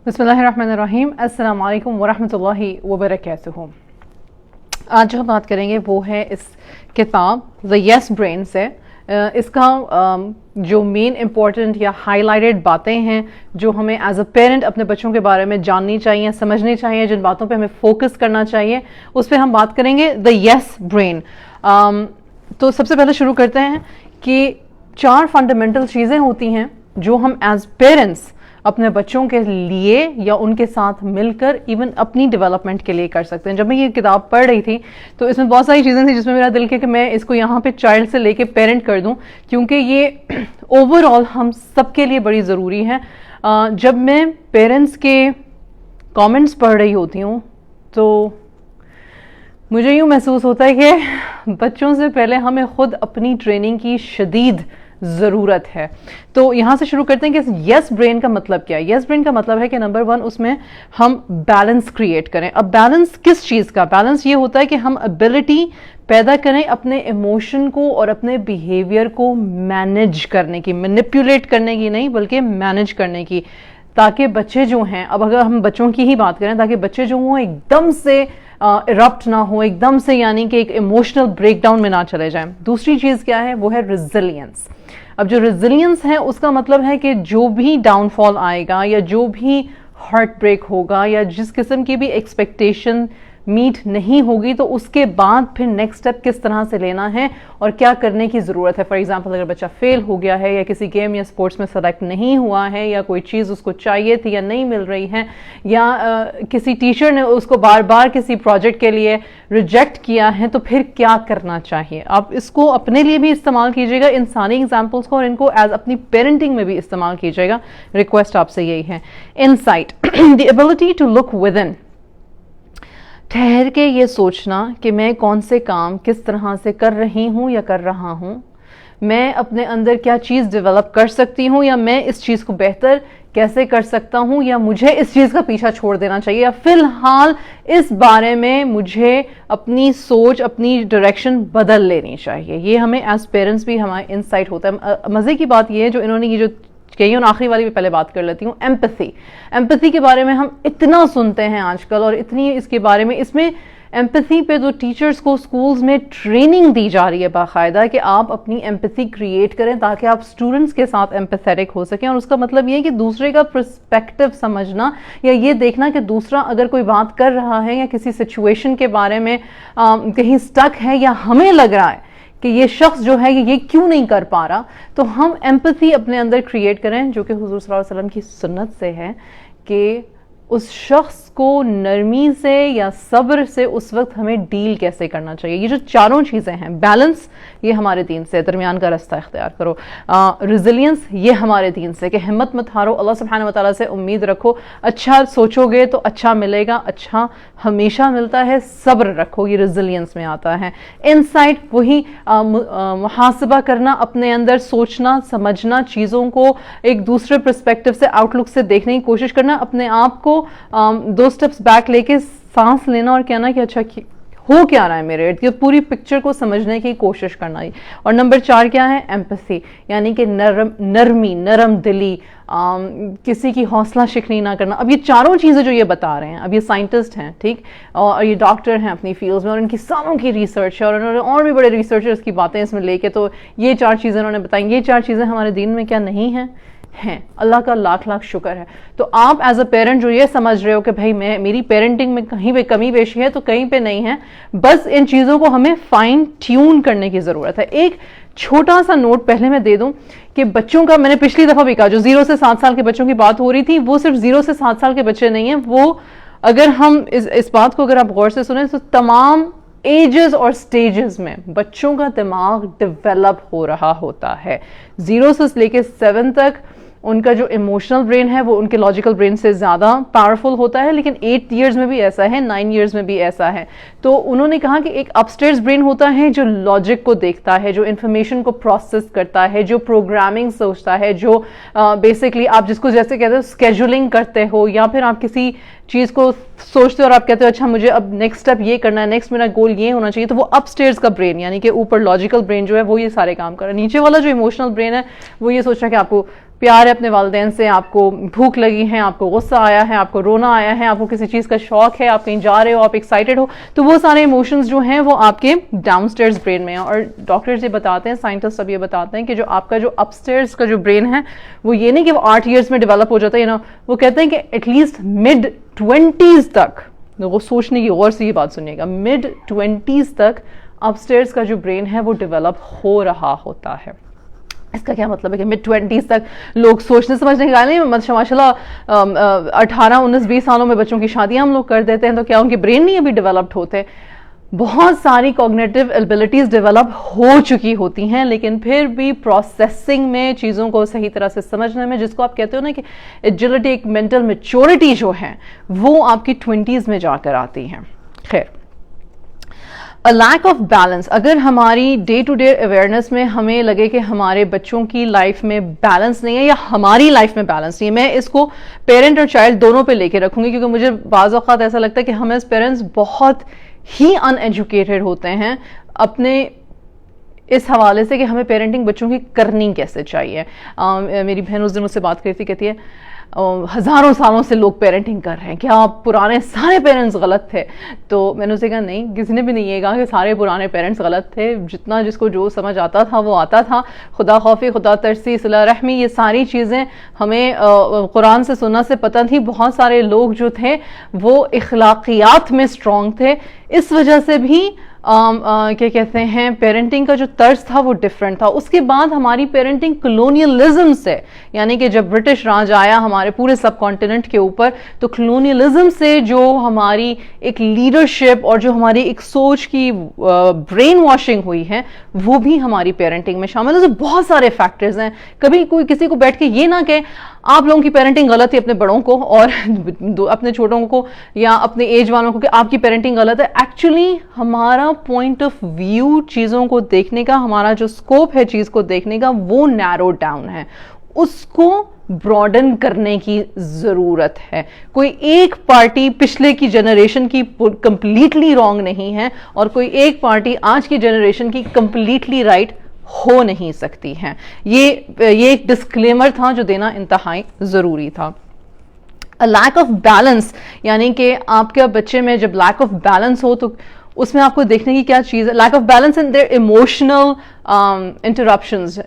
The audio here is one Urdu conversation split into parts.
بسم اللہ الرحمن الرحیم. السلام علیکم ورحمۃ اللہ وبرکاتہ. آج جو ہم بات کریں گے وہ ہے اس کتاب The Yes Brain سے. اس کا جو مین امپورٹنٹ یا ہائی لائٹڈ باتیں ہیں جو ہمیں ایز اے پیرنٹ اپنے بچوں کے بارے میں جاننی چاہیے, سمجھنی چاہیے, جن باتوں پہ ہمیں فوکس کرنا چاہیے, اس پہ ہم بات کریں گے The Yes Brain. تو سب سے پہلے شروع کرتے ہیں کہ 4 فنڈامنٹل چیزیں ہوتی ہیں جو ہم ایز پیرنٹس اپنے بچوں کے لیے یا ان کے ساتھ مل کر ایون اپنی ڈیولپمنٹ کے لیے کر سکتے ہیں. جب میں یہ کتاب پڑھ رہی تھی تو اس میں بہت ساری چیزیں تھیں جس میں میرا دل کیا کہ میں اس کو یہاں پہ چائلڈ سے لے کے پیرنٹ کر دوں, کیونکہ یہ اوور آل ہم سب کے لیے بڑی ضروری ہے. جب میں پیرنٹس کے کامنٹس پڑھ رہی ہوتی ہوں تو مجھے یوں محسوس ہوتا ہے کہ بچوں سے پہلے ہمیں خود اپنی ٹریننگ کی شدید ضرورت ہے. تو یہاں سے شروع کرتے ہیں کہ یس برین کا مطلب کیا ہے. یس برین کا مطلب ہے کہ نمبر 1 اس میں ہم بیلنس کریٹ کریں. اب بیلنس کس چیز کا؟ بیلنس یہ ہوتا ہے کہ ہم ابیلٹی پیدا کریں اپنے ایموشن کو اور اپنے بیہیویئر کو مینج کرنے کی, مینیپولیٹ کرنے کی نہیں بلکہ مینج کرنے کی, تاکہ بچے جو ہیں, اب اگر ہم بچوں کی ہی بات کریں, تاکہ بچے جو ہوں ایک دم سے ارپٹ نہ ہو, ایک دم سے یعنی کہ ایک ایموشنل بریک ڈاؤن میں نہ چلے جائیں. دوسری چیز کیا ہے؟ وہ ہے ریزیلینس. اب جو ریزیلینس ہے اس کا مطلب ہے کہ جو بھی ڈاؤن فال آئے گا یا جو بھی ہارٹ بریک ہوگا یا جس قسم کی بھی ایکسپیکٹیشن میٹ نہیں ہوگی تو اس کے بعد پھر نیکسٹ اسٹیپ کس طرح سے لینا ہے اور کیا کرنے کی ضرورت ہے. فار ایگزامپل اگر بچہ فیل ہو گیا ہے یا کسی گیم یا اسپورٹس میں سلیکٹ نہیں ہوا ہے یا کوئی چیز اس کو چاہیے تھی یا نہیں مل رہی ہے یا کسی ٹیچر نے اس کو بار بار کسی پروجیکٹ کے لیے ریجیکٹ کیا ہے تو پھر کیا کرنا چاہیے. آپ اس کو اپنے لیے بھی استعمال کیجیے گا, انسانی ایگزامپلس کو, اور ان کو ایز اپنی پیرنٹنگ میں بھی استعمال کیجیے گا. ریکویسٹ آپ سے یہی ہے. Insight, the ability to look within, ٹھہر کے یہ سوچنا کہ میں کون سے کام کس طرح سے کر رہی ہوں یا کر رہا ہوں, میں اپنے اندر کیا چیز ڈیولپ کر سکتی ہوں یا میں اس چیز کو بہتر کیسے کر سکتا ہوں یا مجھے اس چیز کا پیچھا چھوڑ دینا چاہیے یا فی الحال اس بارے میں مجھے اپنی سوچ, اپنی ڈائریکشن بدل لینی چاہیے. یہ ہمیں ایز پیرنٹس بھی ہمارا انسائٹ ہوتا ہے. مزے کی بات یہ ہے جو انہوں نے یہ جو کہی, اور آخری والی بھی پہلے بات کر لیتی ہوں, ایمپتھی. ایمپتھی کے بارے میں ہم اتنا سنتے ہیں آج کل اور اتنی اس کے بارے میں, اس میں ایمپتھی پہ جو ٹیچرز کو سکولز میں ٹریننگ دی جا رہی ہے باقاعدہ کہ آپ اپنی ایمپتھی کریٹ کریں تاکہ آپ اسٹوڈنٹس کے ساتھ ایمپیتھیٹک ہو سکیں. اور اس کا مطلب یہ ہے کہ دوسرے کا پرسپیکٹو سمجھنا یا یہ دیکھنا کہ دوسرا اگر کوئی بات کر رہا ہے یا کسی سچویشن کے بارے میں کہیں سٹک ہے یا ہمیں لگ رہا ہے کہ یہ شخص جو ہے یہ کیوں نہیں کر پا رہا, تو ہم ایمپتھی اپنے اندر کریٹ کریں, جو کہ حضور صلی اللہ علیہ وسلم کی سنت سے ہے کہ اس شخص کو نرمی سے یا صبر سے اس وقت ہمیں ڈیل کیسے کرنا چاہیے. یہ جو 4 چیزیں ہیں, بیلنس یہ ہمارے دین سے, درمیان کا رستہ اختیار کرو. ریزیلینس یہ ہمارے دین سے کہ ہمت مت ہارو, اللہ سبحانہ و تعالیٰ سے امید رکھو, اچھا سوچو گے تو اچھا ملے گا, اچھا ہمیشہ ملتا ہے, صبر رکھو, یہ ریزیلینس میں آتا ہے. انسائٹ وہی محاسبہ کرنا, اپنے اندر سوچنا سمجھنا, چیزوں کو ایک دوسرے پرسپیکٹو سے, آؤٹ لک سے دیکھنے کی کوشش کرنا, اپنے آپ کو 2 سٹیپس بیک لے کے سانس لینا اور کہنا کہ اچھا ہو کیا رہا ہے میرے ارد گرد, پوری پکچر کو سمجھنے کی کوشش کرنا. اور نمبر 4 کیا ہے؟ ایمپتھی, یعنی کہ نرمی, نرم دلی, کسی کی حوصلہ شکنی نہ کرنا. اب یہ 4 چیزیں جو یہ بتا رہے ہیں, اب یہ سائنٹسٹ ہیں, ٹھیک, اور یہ ڈاکٹر ہیں اپنی فیلڈز میں اور ان کی سالوں کی ریسرچ ہے اور انہوں نے اور بھی بڑے ریسرچرز کی باتیں اس میں لے کے تو یہ 4 چیزیں انہوں نے بتائیں. یہ 4 چیزیں ہمارے دین میں کیا نہیں ہیں؟ ہیں. اللہ کا لاکھ شکر ہے. تو آپ ایز اے پیرنٹ جو یہ سمجھ رہے ہو کہ بھائی میری پیرنٹنگ میں کہیں پہ کمی بیشی ہے تو کہیں پہ نہیں ہے, بس ان چیزوں کو ہمیں فائن ٹیون کرنے کی ضرورت ہے. ایک چھوٹا سا نوٹ پہلے میں دے دوں کہ بچوں کا, میں نے پچھلی دفعہ بھی کہا, جو 0 سے 7 سال کے بچوں کی بات ہو رہی تھی وہ صرف 0 سے 7 سال کے بچے نہیں ہیں. وہ اگر ہم اس بات کو اگر آپ غور سے سنیں تو تمام ایجز اور سٹیجز میں بچوں کا دماغ ڈیولپ ہو رہا ہوتا ہے. 0 سے لے کے 7 تک ان کا جو ایموشنل برین ہے وہ ان کے لاجیکل برین سے زیادہ پاورفل ہوتا ہے, لیکن 8 ایئرز میں بھی ایسا ہے, 9 ایئرز میں بھی ایسا ہے. تو انہوں نے کہا کہ ایک اپ اسٹیئرز برین ہوتا ہے جو لاجک کو دیکھتا ہے, جو انفارمیشن کو پروسیس کرتا ہے, جو پروگرامنگ سوچتا ہے, جو بیسکلی آپ جس کو جیسے کہتے ہو اسکیجولنگ کرتے ہو یا پھر آپ کسی چیز کو سوچتے ہو اور آپ کہتے ہو اچھا مجھے اب نیکسٹ اسٹیپ یہ کرنا ہے, نیکسٹ میرا گول یہ ہونا چاہیے, تو وہ اپ اسٹیئرز کا برین یعنی کہ اوپر لاجیکل برین جو ہے وہ یہ سارے کام کر رہا ہے. نیچے والا جو ایموشنل برین ہے وہ یہ سوچ رہا ہے کہ آپ کو پیار ہے اپنے والدین سے, آپ کو بھوک لگی ہے, آپ کو غصہ آیا ہے, آپ کو رونا آیا ہے, آپ کو کسی چیز کا شوق ہے, آپ کہیں جا رہے ہو, آپ ایکسائٹیڈ ہو, تو وہ سارے ایموشنز جو ہیں وہ آپ کے ڈاؤن سٹیئرز برین میں ہیں. اور ڈاکٹرز یہ بتاتے ہیں, سائنٹسٹ اب یہ بتاتے ہیں کہ جو آپ کا جو اپ سٹیئرز کا جو برین ہے وہ یہ نہیں کہ وہ 8 ایئرس میں ڈیولپ ہو جاتا ہے, وہ کہتے ہیں کہ ایٹ لیسٹ mid 20s تک, وہ سوچنے کی غور سے یہ بات سنیے گا, mid 20s تک اپ سٹیئرز کا جو برین ہے وہ ڈیولپ ہو رہا ہوتا ہے. اس کا کیا مطلب ہے کہ mid 20s تک لوگ سوچنے سمجھنے کے نہیں, ماشاء اللہ 18 19 20 سالوں میں بچوں کی شادیاں ہم لوگ کر دیتے ہیں, تو کیا ان کے برین نہیں ابھی ڈیولپڈ ہوتے؟ بہت ساری کوگنیٹو ایبلٹیز ڈیولپ ہو چکی ہوتی ہیں, لیکن پھر بھی پروسیسنگ میں, چیزوں کو صحیح طرح سے سمجھنے میں, جس کو آپ کہتے ہو نا کہ ایجلٹی, ایک مینٹل میچورٹی جو ہے وہ آپ کی 20s میں جا کر آتی ہیں. خیر, لیک آف بیلنس, اگر ہماری ڈے ٹو ڈے اویئرنیس میں ہمیں لگے کہ ہمارے بچوں کی لائف میں بیلنس نہیں ہے یا ہماری لائف میں بیلنس نہیں ہے, میں اس کو پیرنٹ اور چائلڈ دونوں پہ لے کے رکھوں گی, کیونکہ مجھے بعض اوقات ایسا لگتا ہے کہ ہم ایز پیرنٹس بہت ہی ان ایجوکیٹڈ ہوتے ہیں اپنے اس حوالے سے کہ ہمیں پیرنٹنگ بچوں کی کرنی کیسے چاہیے. میری بہن اس دن مجھ سے بات کرتی, کہتی ہے ہزاروں سالوں سے لوگ پیرنٹنگ کر رہے ہیں, کیا پرانے سارے پیرنٹس غلط تھے؟ تو میں نے اسے کہا نہیں, کسی نے بھی نہیں یہ کہا کہ سارے پرانے پیرنٹس غلط تھے, جتنا جس کو جو سمجھ آتا تھا وہ آتا تھا. خدا خوفی, خدا ترسی, صلہ رحمی, یہ ساری چیزیں ہمیں قرآن سے سننا سے پتہ تھی. بہت سارے لوگ جو تھے وہ اخلاقیات میں اسٹرانگ تھے, اس وجہ سے بھی کیا کہتے ہیں پیرنٹنگ کا جو طرز تھا وہ ڈفرینٹ تھا. اس کے بعد ہماری پیرنٹنگ کلونیلزم سے, یعنی کہ جب برٹش راج آیا ہمارے پورے سب کانٹیننٹ کے اوپر, تو کلونیلزم سے جو ہماری ایک لیڈرشپ اور جو ہماری ایک سوچ کی برین واشنگ ہوئی ہے وہ بھی ہماری پیرنٹنگ میں شامل ہے. تو بہت سارے فیکٹرز ہیں. کبھی کوئی کسی کو بیٹھ کے یہ نہ کہ آپ لوگوں کی پیرنٹنگ غلط ہے اپنے بڑوں کو, اور اپنے چھوٹوں کو یا اپنے ایج والوں کو کہ آپ کی پیرنٹنگ غلط ہے. ایکچولی ہمارا پوائنٹ آف ویو چیزوں کو دیکھنے کا, ہمارا جو اسکوپ ہے چیز کو دیکھنے کا, وہ نیرو ڈاؤن ہے, اس کو براڈن کرنے کی ضرورت ہے. کوئی ایک پارٹی پچھلے کی جنریشن کی کمپلیٹلی رانگ نہیں ہے, اور کوئی ایک پارٹی آج کی جنریشن کی کمپلیٹلی رائٹ ہو نہیں سکتی ہیں. یہ ایک ڈسکلیمر تھا جو دینا انتہائی ضروری تھا. لیک آف بیلنس, یعنی کہ آپ کے بچے میں جب لیک آف بیلنس ہو تو اس میں آپ کو دیکھنے کی کیا چیز ہے. Lack of balance in their emotional interruptions,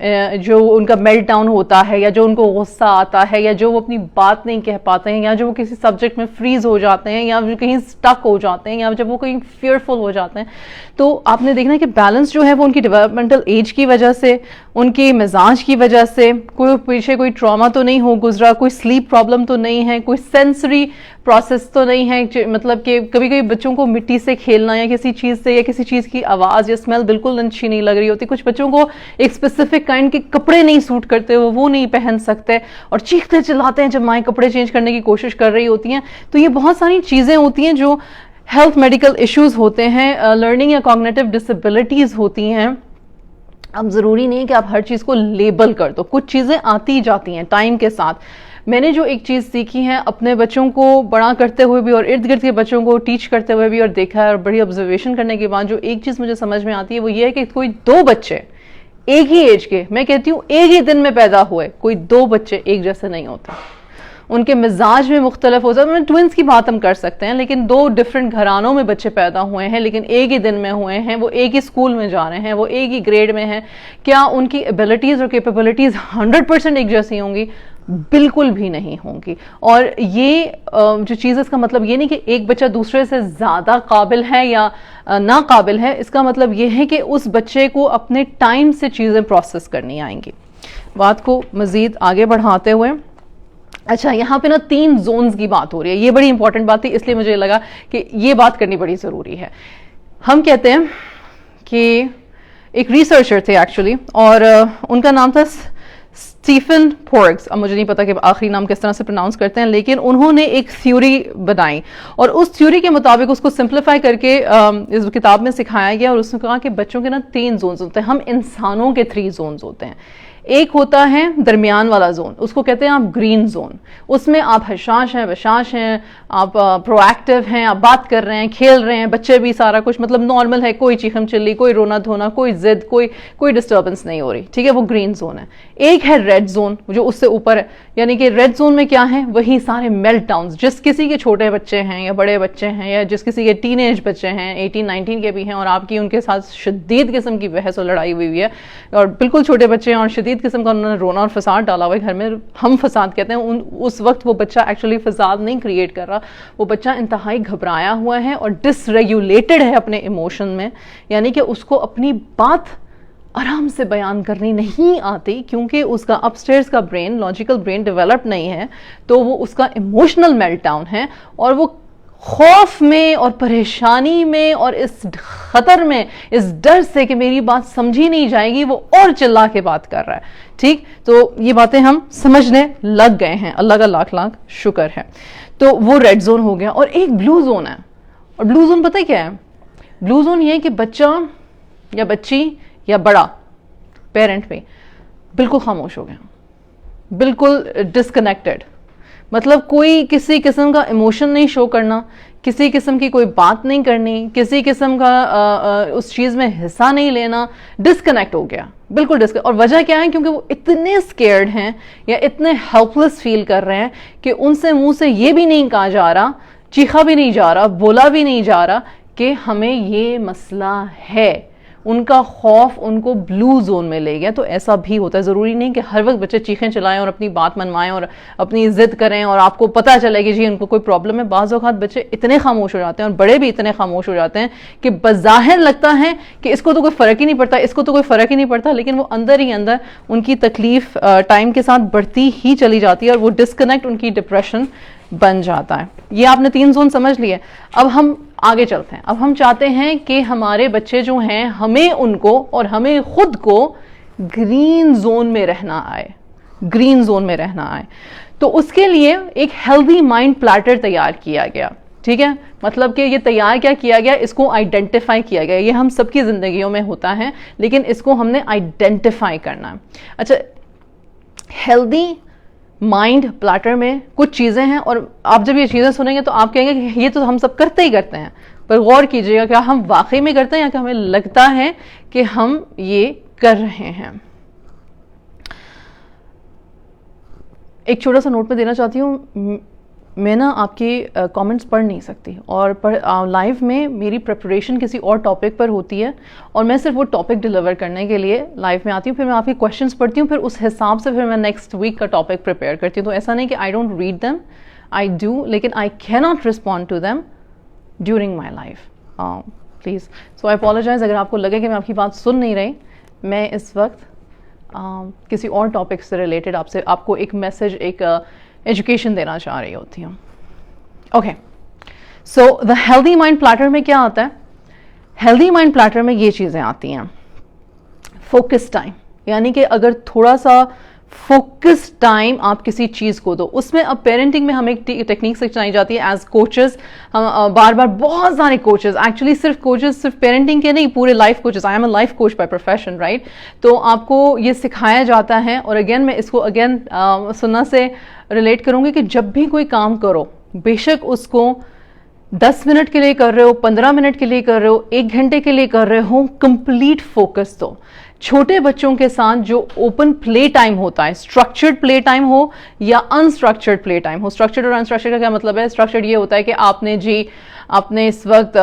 جو ان کا میلٹ ڈاؤن ہوتا ہے, یا جو ان کو غصہ آتا ہے, یا جو وہ اپنی بات نہیں کہہ پاتے ہیں, یا جو وہ کسی سبجیکٹ میں فریز ہو جاتے ہیں, یا جو کہیں اسٹک ہو جاتے ہیں, یا جب وہ کہیں فیئرفل ہو جاتے ہیں, تو آپ نے دیکھنا ہے کہ بیلنس جو ہے وہ ان کی ڈیولپمنٹل ایج کی وجہ سے, ان کے مزاج کی وجہ سے, کوئی پیچھے کوئی ٹراما تو نہیں ہو گزرا, کوئی سلیپ پرابلم تو نہیں ہے, کوئی سینسری پروسیس تو نہیں ہے, مطلب کہ کبھی کبھی بچوں کو مٹی سے کھیلنا یا کسی چیز سے یا کسی چیز کی آواز یا اسمیل بالکل اچھی نہیں لگ رہی ہوتی. کچھ بچوں کو ایک اسپیسیفک کائنڈ کے کپڑے نہیں سوٹ کرتے, وہ نہیں پہن سکتے اور چیختے چلاتے ہیں جب مائیں کپڑے چینج کرنے کی کوشش کر رہی ہوتی ہیں. تو یہ بہت ساری چیزیں ہوتی ہیں جو ہیلتھ میڈیکل ایشوز ہوتے ہیں, لرننگ یا کوگنیٹو ڈسیبلٹیز ہوتی ہیں. اب ضروری نہیں کہ آپ ہر چیز کو لیبل کر دو, کچھ چیزیں آتی جاتی ہیں ٹائم کے ساتھ. میں نے جو ایک چیز سیکھی ہے اپنے بچوں کو بڑا کرتے ہوئے بھی اور ارد گرد کے بچوں کو ٹیچ کرتے ہوئے بھی اور دیکھا ہے اور بڑی آبزرویشن کرنے کے بعد, جو ایک چیز مجھے سمجھ میں آتی ہے وہ یہ ہے کہ کوئی 2 بچے ایک ہی ایج کے, میں کہتی ہوں ایک ہی دن میں پیدا ہوئے, کوئی 2 بچے ایک جیسے نہیں ہوتے. ان کے مزاج میں مختلف ہو جاتا ہے. ٹوینس کی بات ہم کر سکتے ہیں, لیکن 2 ڈفرینٹ گھرانوں میں بچے پیدا ہوئے ہیں, لیکن ایک ہی دن میں ہوئے ہیں, وہ ایک ہی اسکول میں جا رہے ہیں, وہ ایک ہی گریڈ میں ہیں. کیا ان کی ایبلٹیز اور کیپیبلٹیز 100% ایک جیسی ہوں گی؟ بالکل بھی نہیں ہوں گی. اور یہ جو چیز ہے اس کا مطلب یہ نہیں کہ ایک بچہ دوسرے سے زیادہ قابل ہے یا ناقابل ہے. اس کا مطلب یہ ہے کہ اس بچے کو اپنے ٹائم سے چیزیں پروسیس کرنی آئیں گی. بات کو مزید آگے بڑھاتے ہوئے, اچھا یہاں پہ نا 3 زونز کی بات ہو رہی ہے. یہ بڑی امپورٹنٹ بات تھی, اس لیے مجھے لگا کہ یہ بات کرنی بڑی ضروری ہے. ہم کہتے ہیں کہ ایک ریسرچر تھے ایکچولی, اور ان کا نام تھا اسٹیفن پورکس. اب مجھے نہیں پتا کہ آخری نام کس طرح سے پروناؤنس کرتے ہیں, لیکن انہوں نے ایک تھیوری بنائی, اور اس تھیوری کے مطابق اس کو سمپلیفائی کر کے اس کتاب میں سکھایا گیا, اور اس نے کہا کہ بچوں کے نا 3 زونز ہوتے ہیں. ہم انسانوں کے 3 زونز ہوتے ہیں. ایک ہوتا ہے درمیان والا زون, اس کو کہتے ہیں آپ گرین زون. اس میں آپ حشاش ہیں, بشاش ہیں, آپ پرو ایکٹیو ہیں, آپ بات کر رہے ہیں, کھیل رہے ہیں, بچے بھی سارا کچھ مطلب نارمل ہے, کوئی چیخم چلی, کوئی رونا دھونا, کوئی ضد, کوئی ڈسٹربنس نہیں ہو رہی, ٹھیک ہے, وہ گرین زون ہے. ایک ہے ریڈ زون جو اس سے اوپر ہے, یعنی کہ ریڈ زون میں کیا ہے, وہی سارے میلٹ ڈاؤنز, جس کسی کے چھوٹے بچے ہیں یا بڑے بچے ہیں یا جس کسی کے ٹین ایج بچے ہیں, 18-19 کے بھی ہیں, اور آپ کی ان کے ساتھ شدید قسم کی بحث اور لڑائی ہوئی ہے, اور بالکل چھوٹے بچے ہیں اور شدید قسم کا انہوں نے رونا اور فساد ڈالا ہوا ہے گھر میں, ہم فساد کہتے ہیں, اس وقت وہ بچہ ایکچولی فساد نہیں کریٹ کر رہا, وہ بچہ انتہائی گھبرایا ہوا ہے اور ڈس ریگولیٹڈ ہے اپنے ایموشن میں, یعنی کہ اس کو اپنی بات آرام سے بیان کرنی نہیں آتی, کیونکہ اس کا اپ سٹیئرز کا برین, لاجیکل برین ڈیولپ نہیں ہے, تو وہ اس کا ایموشنل میلٹ ڈاؤن ہے, اور وہ خوف میں اور پریشانی میں اور اس خطر میں, اس ڈر سے کہ میری بات سمجھی نہیں جائے گی, وہ اور چلا کے بات کر رہا ہے. ٹھیک, تو یہ باتیں ہم سمجھنے لگ گئے ہیں, اللہ کا لاکھ لاکھ شکر ہے. تو وہ ریڈ زون ہو گیا. اور ایک بلو زون ہے, اور بلو زون پتہ کیا ہے, بلو زون یہ ہے کہ بچہ یا بچی یا بڑا پیرنٹ بھی بالکل خاموش ہو گیا, بالکل ڈسکنیکٹڈ, مطلب کوئی کسی قسم کا ایموشن نہیں شو کرنا, کسی قسم کی کوئی بات نہیں کرنی, کسی قسم کا اس چیز میں حصہ نہیں لینا, ڈسکنیکٹ ہو گیا, بالکل اور وجہ کیا ہے, کیونکہ وہ اتنے اسکیئرڈ ہیں یا اتنے ہیلپ لیس فیل کر رہے ہیں کہ ان سے منہ سے یہ بھی نہیں کہا جا رہا, چیخا بھی نہیں جا رہا, بولا بھی نہیں جا رہا کہ ہمیں یہ مسئلہ ہے. ان کا خوف ان کو بلو زون میں لے گیا. تو ایسا بھی ہوتا ہے, ضروری نہیں کہ ہر وقت بچے چیخیں چلائیں اور اپنی بات منوائیں اور اپنی ضد کریں اور آپ کو پتہ چلے کہ جی ان کو کوئی پرابلم ہے. بعض اوقات بچے اتنے خاموش ہو جاتے ہیں اور بڑے بھی اتنے خاموش ہو جاتے ہیں کہ بظاہر لگتا ہے کہ اس کو تو کوئی فرق ہی نہیں پڑتا, اس کو تو کوئی فرق ہی نہیں پڑتا, لیکن وہ اندر ہی اندر ان کی تکلیف ٹائم کے ساتھ بڑھتی ہی چلی جاتی ہے اور وہ ڈسکنیکٹ ان کی ڈپریشن بن جاتا ہے. یہ آپ نے 3 زون سمجھ لیے. اب ہم آگے چلتے ہیں. اب ہم چاہتے ہیں کہ ہمارے بچے جو ہیں, ہمیں ان کو اور ہمیں خود کو گرین زون میں رہنا آئے, گرین زون میں رہنا آئے. تو اس کے لیے ایک ہیلدی مائنڈ پلیٹر تیار کیا گیا. ٹھیک ہے, مطلب کہ یہ تیار کیا کیا گیا, اس کو آئیڈینٹیفائی کیا گیا. یہ ہم سب کی زندگیوں میں ہوتا ہے, لیکن اس کو ہم نے آئیڈینٹیفائی کرنا ہے. اچھا, ہیلدی مائنڈ پلیٹر میں کچھ چیزیں ہیں, اور آپ جب یہ چیزیں سنیں گے تو آپ کہیں گے کہ یہ تو ہم سب کرتے ہی کرتے ہیں, پر غور کیجئے گا کیا ہم واقعی میں کرتے ہیں یا کہ ہمیں لگتا ہے کہ ہم یہ کر رہے ہیں. ایک چھوٹا سا نوٹ میں دینا چاہتی ہوں, میں نا آپ کے کامنٹس پڑھ نہیں سکتی, اور لائیو میں میری پریپریشن کسی اور ٹاپک پر ہوتی ہے, اور میں صرف وہ ٹاپک ڈیلیور کرنے کے لیے لائیو میں آتی ہوں. پھر میں آپ کے کویشچنس پڑھتی ہوں, پھر اس حساب سے پھر میں نیکسٹ ویک کا ٹاپک پریپیئر کرتی ہوں. تو ایسا نہیں کہ I don't read them, I do, لیکن آئی کی not respond to them during my life, please. So I apologize اگر آپ کو لگے کہ میں آپ کی بات سن نہیں رہی. میں اس وقت کسی اور ٹاپک سے ریلیٹڈ آپ کو ایک میسج, ایک ایجوکیشن دینا چاہ رہی ہوتی ہوں. اوکے, سو دا ہیلدی مائنڈ پلیٹر میں کیا آتا ہے؟ ہیلدی مائنڈ پلیٹر میں یہ چیزیں آتی ہیں. فوکس ٹائم, یعنی کہ اگر تھوڑا سا فوکس ٹائم آپ کسی چیز کو دو. اس میں اب پیرنٹنگ میں ہمیں ایک ٹیکنیک سکھائی جاتی ہے ایز کوچز. ہم بار بار بہت سارے کوچز, ایکچولی صرف کوچز صرف پیرنٹنگ کے نہیں, پورے life coaches. I am a life coach by profession, right. تو آپ کو یہ سکھایا جاتا ہے, اور اگین میں اس کو سننا سے ریلیٹ کروں گی کہ جب بھی کوئی کام کرو, بے شک اس کو 10 منٹ کے لیے کر رہے ہو, 15 منٹ کے لیے کر رہے ہو, 1 گھنٹے کے لیے کر رہے ہو, کمپلیٹ فوکس دو. چھوٹے بچوں کے ساتھ جو اوپن پلے ٹائم ہوتا ہے, اسٹرکچرڈ پلے ٹائم ہو یا انسٹرکچرڈ پلے ٹائم ہو. اسٹرکچرڈ اور انسٹرکچرڈ کا کیا مطلب ہے؟ اسٹرکچرڈ یہ ہوتا ہے کہ آپ نے اس وقت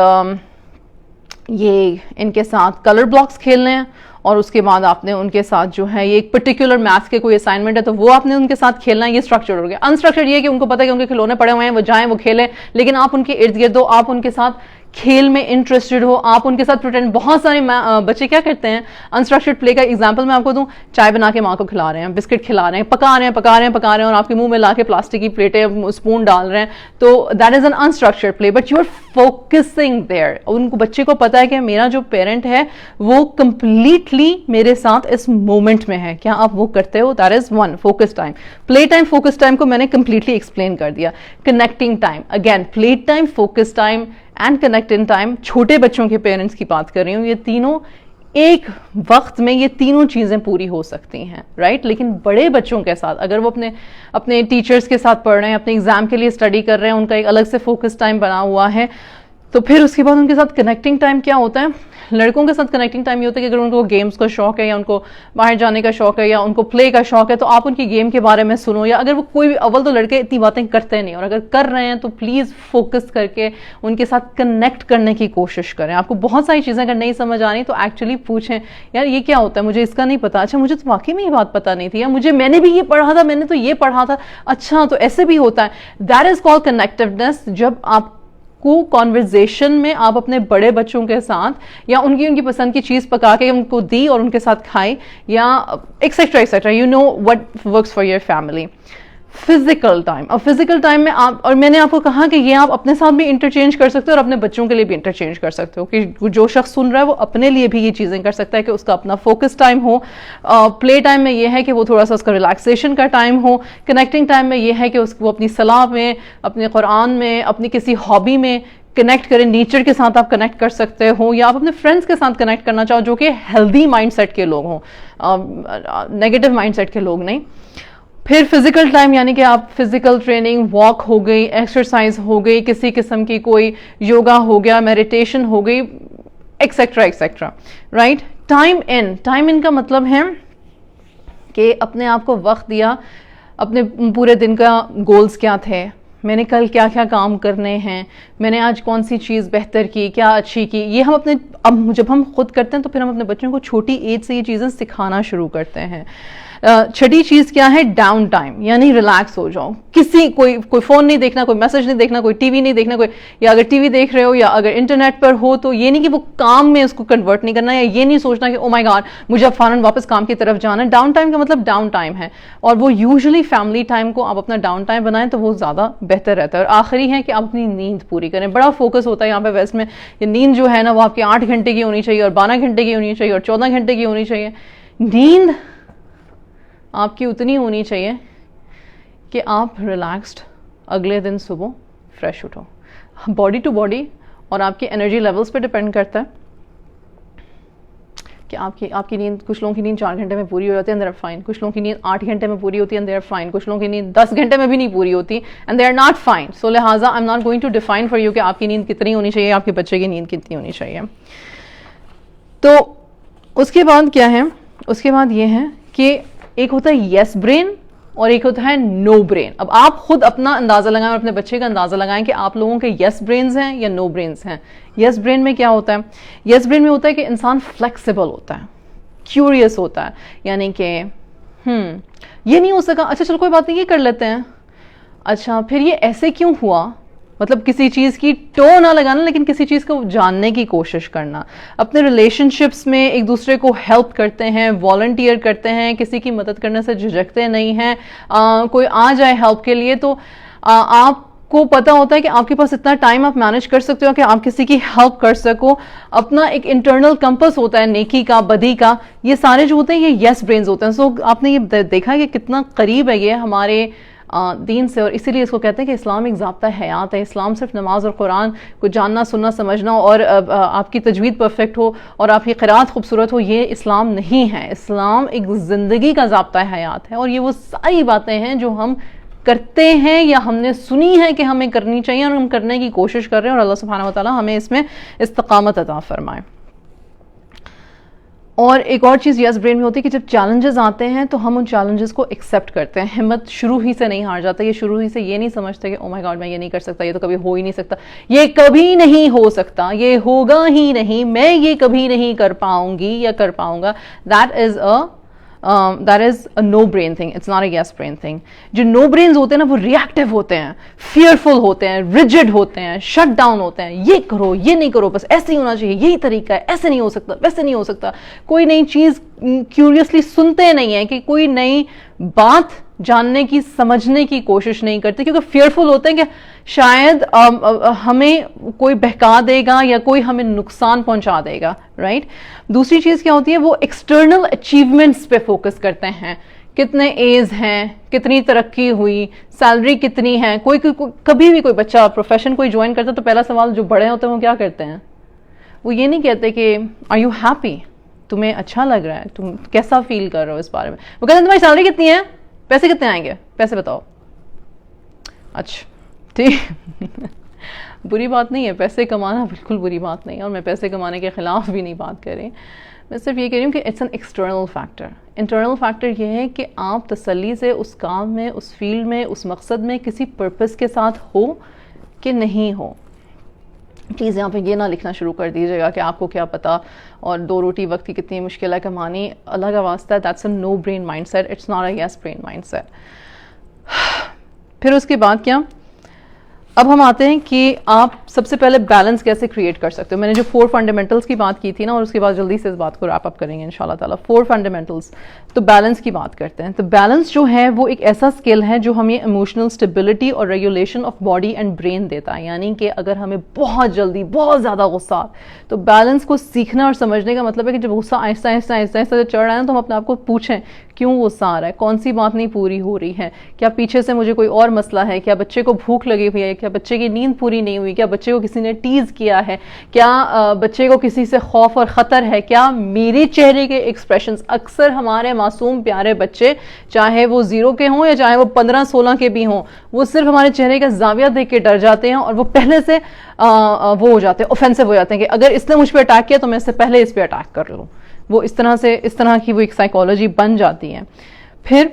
یہ ان کے ساتھ کلر بلاکس کھیلنے ہیں, اور اس کے بعد آپ نے ان کے ساتھ جو ہے یہ ایک پرٹیکولر میتھس کے کوئی اسائنمنٹ ہے تو وہ آپ نے ان کے ساتھ کھیلنا ہے. یہ اسٹرکچرڈ ہو گیا. انسٹرکچرڈ یہ کہ ان کو پتہ ہے کہ ان کے کھلونے پڑے ہوئے ہیں, وہ جائیں وہ کھیلیں, لیکن آپ ان کے ارد گرد ہو, آپ ان کے ساتھ کھیل میں انٹرسٹڈ ہو, آپ ان کے ساتھ پریٹینڈ. بہت سارے بچے کیا کرتے ہیں انسٹرکچرڈ پلے کا ایگزامپل میں آپ کو دوں, چائے بنا کے ماں کو کھلا رہے ہیں, بسکٹ کھلا رہے ہیں, پکا رہے ہیں, اور آپ کے منہ میں لا کے پلاسٹک کی پلیٹیں اسپون ڈال رہے ہیں. تو that is an unstructured play, but you are focusing there. ان کو بچے کو پتا ہے کہ میرا جو پیرنٹ ہے وہ کمپلیٹلی میرے ساتھ اس مومنٹ میں ہے. کیا آپ وہ کرتے ہو؟ That is one focus time. Play time, focus time کو میں نے کمپلیٹلی ایکسپلین کر دیا. Connecting time, again play time, focus time and connecting time. چھوٹے بچوں کے پیرنٹس کی بات کر رہی ہوں, یہ تینوں ایک وقت میں یہ تینوں چیزیں پوری ہو سکتی ہیں رائٹ. لیکن بڑے بچوں کے ساتھ اگر وہ اپنے ٹیچرز کے ساتھ پڑھ رہے ہیں, اپنے ایگزام کے لیے اسٹڈی کر رہے ہیں, ان کا ایک الگ سے فوکس ٹائم بنا ہوا ہے, تو پھر اس کے بعد ان کے ساتھ کنیکٹنگ ٹائم کیا ہوتا ہے؟ لڑکوں کے ساتھ کنیکٹنگ ٹائم یہ ہوتا ہے کہ اگر ان کو گیمز کا شوق ہے یا ان کو باہر جانے کا شوق ہے یا ان کو پلے کا شوق ہے تو آپ ان کی گیم کے بارے میں سنو, یا اگر وہ کوئی بھی, اول تو لڑکے اتنی باتیں کرتے نہیں, اور اگر کر رہے ہیں تو پلیز فوکس کر کے ان کے ساتھ کنیکٹ کرنے کی کوشش کریں. آپ کو بہت ساری چیزیں اگر نہیں سمجھ آ رہی تو ایکچولی پوچھیں, یار یہ کیا ہوتا ہے, مجھے اس کا نہیں پتا, اچھا مجھے تو واقعی میں یہ بات پتا نہیں تھی, یا میں نے بھی یہ پڑھا تھا, میں نے تو یہ پڑھا تھا, اچھا تو ایسے بھی ہوتا ہے. That is called connectiveness. جب آپ کو کانورزیشن میں آپ اپنے بڑے بچوں کے ساتھ یا ان کی پسند کی چیز پکا کے ان کو دی اور ان کے ساتھ کھائی, یا etcetera etcetera, you know what works for your family. Physical time, اور فزیکل ٹائم میں آپ, اور میں نے آپ کو کہا کہ یہ آپ اپنے ساتھ بھی انٹرچینج کر سکتے ہو اور اپنے بچوں کے لیے بھی انٹرچینج کر سکتے ہو, کہ جو شخص سن رہا ہے وہ اپنے لیے بھی یہ چیزیں کر سکتا ہے کہ اس کا اپنا فوکس ٹائم ہو. پلے ٹائم میں یہ ہے کہ وہ تھوڑا سا اس کا ریلیکسیشن کا ٹائم ہو. کنیکٹنگ ٹائم میں یہ ہے کہ وہ اپنی صلاح میں, اپنے قرآن میں, اپنی کسی ہابی میں کنیکٹ کریں, نیچر کے ساتھ آپ کنیکٹ کر سکتے ہو, یا آپ اپنے فرینڈس کے ساتھ کنیکٹ کرنا چاہو جو کہ ہیلدی مائنڈ سیٹ کے لوگ ہوں, نیگیٹو مائنڈ سیٹ کے لوگ نہیں. پھر فزیکل ٹائم یعنی کہ آپ فزیکل ٹریننگ, واک ہو گئی, ایکسرسائز ہو گئی, کسی قسم کی کوئی یوگا ہو گیا, میڈیٹیشن ہو گئی, ایکسیٹرا ایکسیٹرا رائٹ. ٹائم ان کا مطلب ہے کہ اپنے آپ کو وقت دیا, اپنے پورے دن کا گولز کیا تھے, میں نے کل کیا کیا کام کرنے ہیں, میں نے آج کون سی چیز بہتر کی, کیا اچھی کی. یہ ہم جب ہم خود کرتے ہیں تو پھر ہم اپنے بچوں کو چھوٹی ایج سے یہ چیزیں سکھانا شروع کرتے ہیں. چھٹی چیز کیا ہے؟ ڈاؤن ٹائم, یعنی ریلیکس ہو جاؤ. کوئی فون نہیں دیکھنا, کوئی میسج نہیں دیکھنا, کوئی ٹی وی نہیں دیکھنا, یا اگر ٹی وی دیکھ رہے ہو یا اگر انٹرنیٹ پر ہو تو یہ نہیں کہ وہ کام میں اس کو کنورٹ نہیں کرنا, یا یہ نہیں سوچنا کہ او مائی گاڈ مجھے اب فوراً واپس کام کی طرف جانا ہے. ڈاؤن ٹائم کا مطلب ڈاؤن ٹائم ہے, اور وہ یوزلی فیملی ٹائم کو آپ اپنا ڈاؤن ٹائم بنائیں تو وہ زیادہ بہتر رہتا ہے. اور آخری ہے کہ آپ اپنی نیند پوری کریں. بڑا فوکس ہوتا ہے یہاں پہ ویسٹ میں, یہ نیند جو ہے نا وہ آپ کی 8 گھنٹے کی ہونی چاہیے, اور 12 گھنٹے کی ہونی چاہیے, اور 14 گھنٹے کی ہونی چاہیے. نیند آپ کی اتنی ہونی چاہیے کہ آپ ریلیکسڈ اگلے دن صبح فریش اٹھو. باڈی ٹو باڈی اور آپ کی انرجی لیولز پہ ڈپینڈ کرتا ہے کہ آپ کی نیند, کچھ لوگوں کی نیند 4 گھنٹے میں پوری ہو جاتی ہے and they are fine, کچھ لوگوں کی نیند 8 گھنٹے میں پوری ہوتی ہے and they are fine, کچھ لوگوں کی نیند 10 گھنٹے میں بھی نہیں پوری ہوتی and they are not fine. So لہٰذا I'm not going to define for you کہ آپ کی نیند کتنی ہونی چاہیے, آپ کے بچے کی نیند کتنی ہونی چاہیے. تو اس کے بعد کیا ہے, اس کے بعد یہ ہے کہ ایک ہوتا ہے یس برین اور ایک ہوتا ہے نو برین. اب آپ خود اپنا اندازہ لگائیں اور اپنے بچے کا اندازہ لگائیں کہ آپ لوگوں کے یس برینز ہیں یا نو برینز ہیں. یس برین میں کیا ہوتا ہے؟ یس برین میں ہوتا ہے کہ انسان فلیکسیبل ہوتا ہے, کیوریس ہوتا ہے, یعنی کہ یہ نہیں ہو سکا, اچھا چلو کوئی بات نہیں, یہ کر لیتے ہیں. اچھا پھر یہ ایسے کیوں ہوا, مطلب کسی چیز کی ٹو نہ لگانا لیکن کسی چیز کو جاننے کی کوشش کرنا. اپنے ریلیشن شپس میں ایک دوسرے کو ہیلپ کرتے ہیں, والنٹیئر کرتے ہیں, کسی کی مدد کرنے سے جھجکتے نہیں ہیں. کوئی آ جائے ہیلپ کے لیے تو آپ کو پتا ہوتا ہے کہ آپ کے پاس اتنا ٹائم آپ مینج کر سکتے ہو کہ آپ کسی کی ہیلپ کر سکو. اپنا ایک انٹرنل کمپس ہوتا ہے نیکی کا, بدی کا. یہ سارے جو ہوتے ہیں یہ یس برینز ہوتے ہیں. سو آپ نے یہ دیکھا کہ کتنا قریب ہے یہ ہمارے دین سے, اور اسی لیے اس کو کہتے ہیں کہ اسلام ایک ضابطہ حیات ہے. اسلام صرف نماز اور قرآن کو جاننا, سننا, سمجھنا اور آپ کی تجوید پرفیکٹ ہو اور آپ کی قرات خوبصورت ہو, یہ اسلام نہیں ہے. اسلام ایک زندگی کا ضابطہ حیات ہے, اور یہ وہ ساری باتیں ہیں جو ہم کرتے ہیں یا ہم نے سنی ہے کہ ہمیں کرنی چاہیے اور ہم کرنے کی کوشش کر رہے ہیں, اور اللہ سبحانہ و تعالیٰ ہمیں اس میں استقامت عطا فرمائے. اور ایک اور چیز یس برین میں ہوتی ہے کہ جب چیلنجز آتے ہیں تو ہم ان چیلنجز کو ایکسیپٹ کرتے ہیں. ہمت شروع ہی سے نہیں ہار جاتا, یہ شروع ہی سے یہ نہیں سمجھتے کہ او مائی گاڈ میں یہ نہیں کر سکتا, یہ تو کبھی ہو ہی نہیں سکتا, یہ کبھی نہیں ہو سکتا, یہ ہوگا ہی نہیں, میں یہ کبھی نہیں کر پاؤں گی یا کر پاؤں گا. that is a no brain thing, it's not a yes brain thing. جو no brains ہوتے ہیں نا وہ ریئیکٹیو ہوتے ہیں, فیئرفل ہوتے ہیں, rigid ہوتے ہیں, شٹ ڈاؤن ہوتے ہیں. یہ کرو, یہ نہیں کرو, بس ایسے ہی ہونا چاہیے, یہی طریقہ ہے, ایسے نہیں ہو سکتا, ویسے نہیں ہو سکتا. کوئی نئی چیز کیوریسلی سنتے نہیں ہیں, کہ کوئی نئی بات جاننے کی, سمجھنے کی کوشش نہیں کرتے, کیونکہ فیئرفل ہوتے ہیں کہ شاید ہمیں کوئی بہکا دے گا یا کوئی ہمیں نقصان پہنچا دے گا, رائٹ. دوسری چیز کیا ہوتی ہے, وہ ایکسٹرنل اچیومنٹس پہ فوکس کرتے ہیں. کتنے ایز ہیں, کتنی ترقی ہوئی, سیلری کتنی ہے. کبھی بھی کوئی بچہ پروفیشن کوئی جوائن کرتا ہے تو پہلا سوال جو بڑے ہوتے ہیں وہ کیا کرتے ہیں, وہ یہ نہیں کہتے کہ آر یو ہیپی, تمہیں اچھا لگ رہا ہے, تم کیسا فیل کر رہے ہو اس بارے میں. وہ کہتے ہیں تمہاری سیلری کتنی ہے, پیسے کتنے آئیں گے, پیسے بتاؤ. اچھا ٹھیک, بری بات نہیں ہے, پیسے کمانا بالکل بری بات نہیں ہے, اور میں پیسے کمانے کے خلاف بھی نہیں بات کر رہی. میں صرف یہ کہہ رہی ہوں کہ it's an external factor. Internal factor یہ ہے کہ آپ تسلی سے اس کام میں, اس فیلڈ میں, اس مقصد میں کسی پرپس کے ساتھ ہو کہ نہیں ہو. پلیز یہاں پہ یہ نہ لکھنا شروع کر دیجیے گا کہ آپ کو کیا پتا اور 2 روٹی وقت کی کتنی مشکل ہے کمانی. اللہ کا واسطہ ہے, that's a no brain mind set, it's not a yes brain mind set. پھر اس کے بعد کیا, اب ہم آتے ہیں کہ آپ سب سے پہلے بیلنس کیسے کریٹ کر سکتے ہو. میں نے جو 4 فنڈامنٹلس کی بات کی تھی نا, اور اس کے بعد جلدی سے اس بات کو ریپ اپ کریں گے انشاءاللہ تعالیٰ. 4 فنڈامنٹلس. تو بیلنس کی بات کرتے ہیں. تو بیلنس جو ہے وہ ایک ایسا اسکل ہے جو ہمیں ایموشنل اسٹیبلٹی اور regulation of body and brain دیتا ہے. یعنی کہ اگر ہمیں بہت جلدی بہت زیادہ غصہ, تو بیلنس کو سیکھنا اور سمجھنے کا مطلب ہے کہ جب غصہ آہستہ آہستہ آہستہ آہستہ چڑھ رہا ہے تو ہم اپنے آپ کو پوچھیں کیوں غصہ آ رہا ہے, کون سی بات نہیں پوری ہو رہی ہے, کیا پیچھے سے مجھے کوئی اور مسئلہ ہے, کیا بچے کو بھوک لگی ہوئی ہے, کیا بچے کی نیند پوری نہیں ہوئی, کیا بچے کو کسی نے ٹیز کیا ہے, کیا بچے کو کسی سے خوف اور خطر ہے, کیا میرے چہرے کے ایکسپریشنز. اکثر ہمارے معصوم پیارے بچے چاہے وہ 0 کے ہوں یا چاہے وہ 15-16 کے بھی ہوں, وہ صرف ہمارے چہرے کا زاویہ دیکھ کے ڈر جاتے ہیں اور وہ پہلے سے وہ ہو جاتے ہیں, اوفینسو ہو جاتے ہیں کہ اگر اس نے مجھ پہ اٹیک کیا تو میں اس سے پہلے اس پہ اٹیک کر لوں. وہ اس طرح کی وہ ایک سائیکالوجی بن جاتی ہے. پھر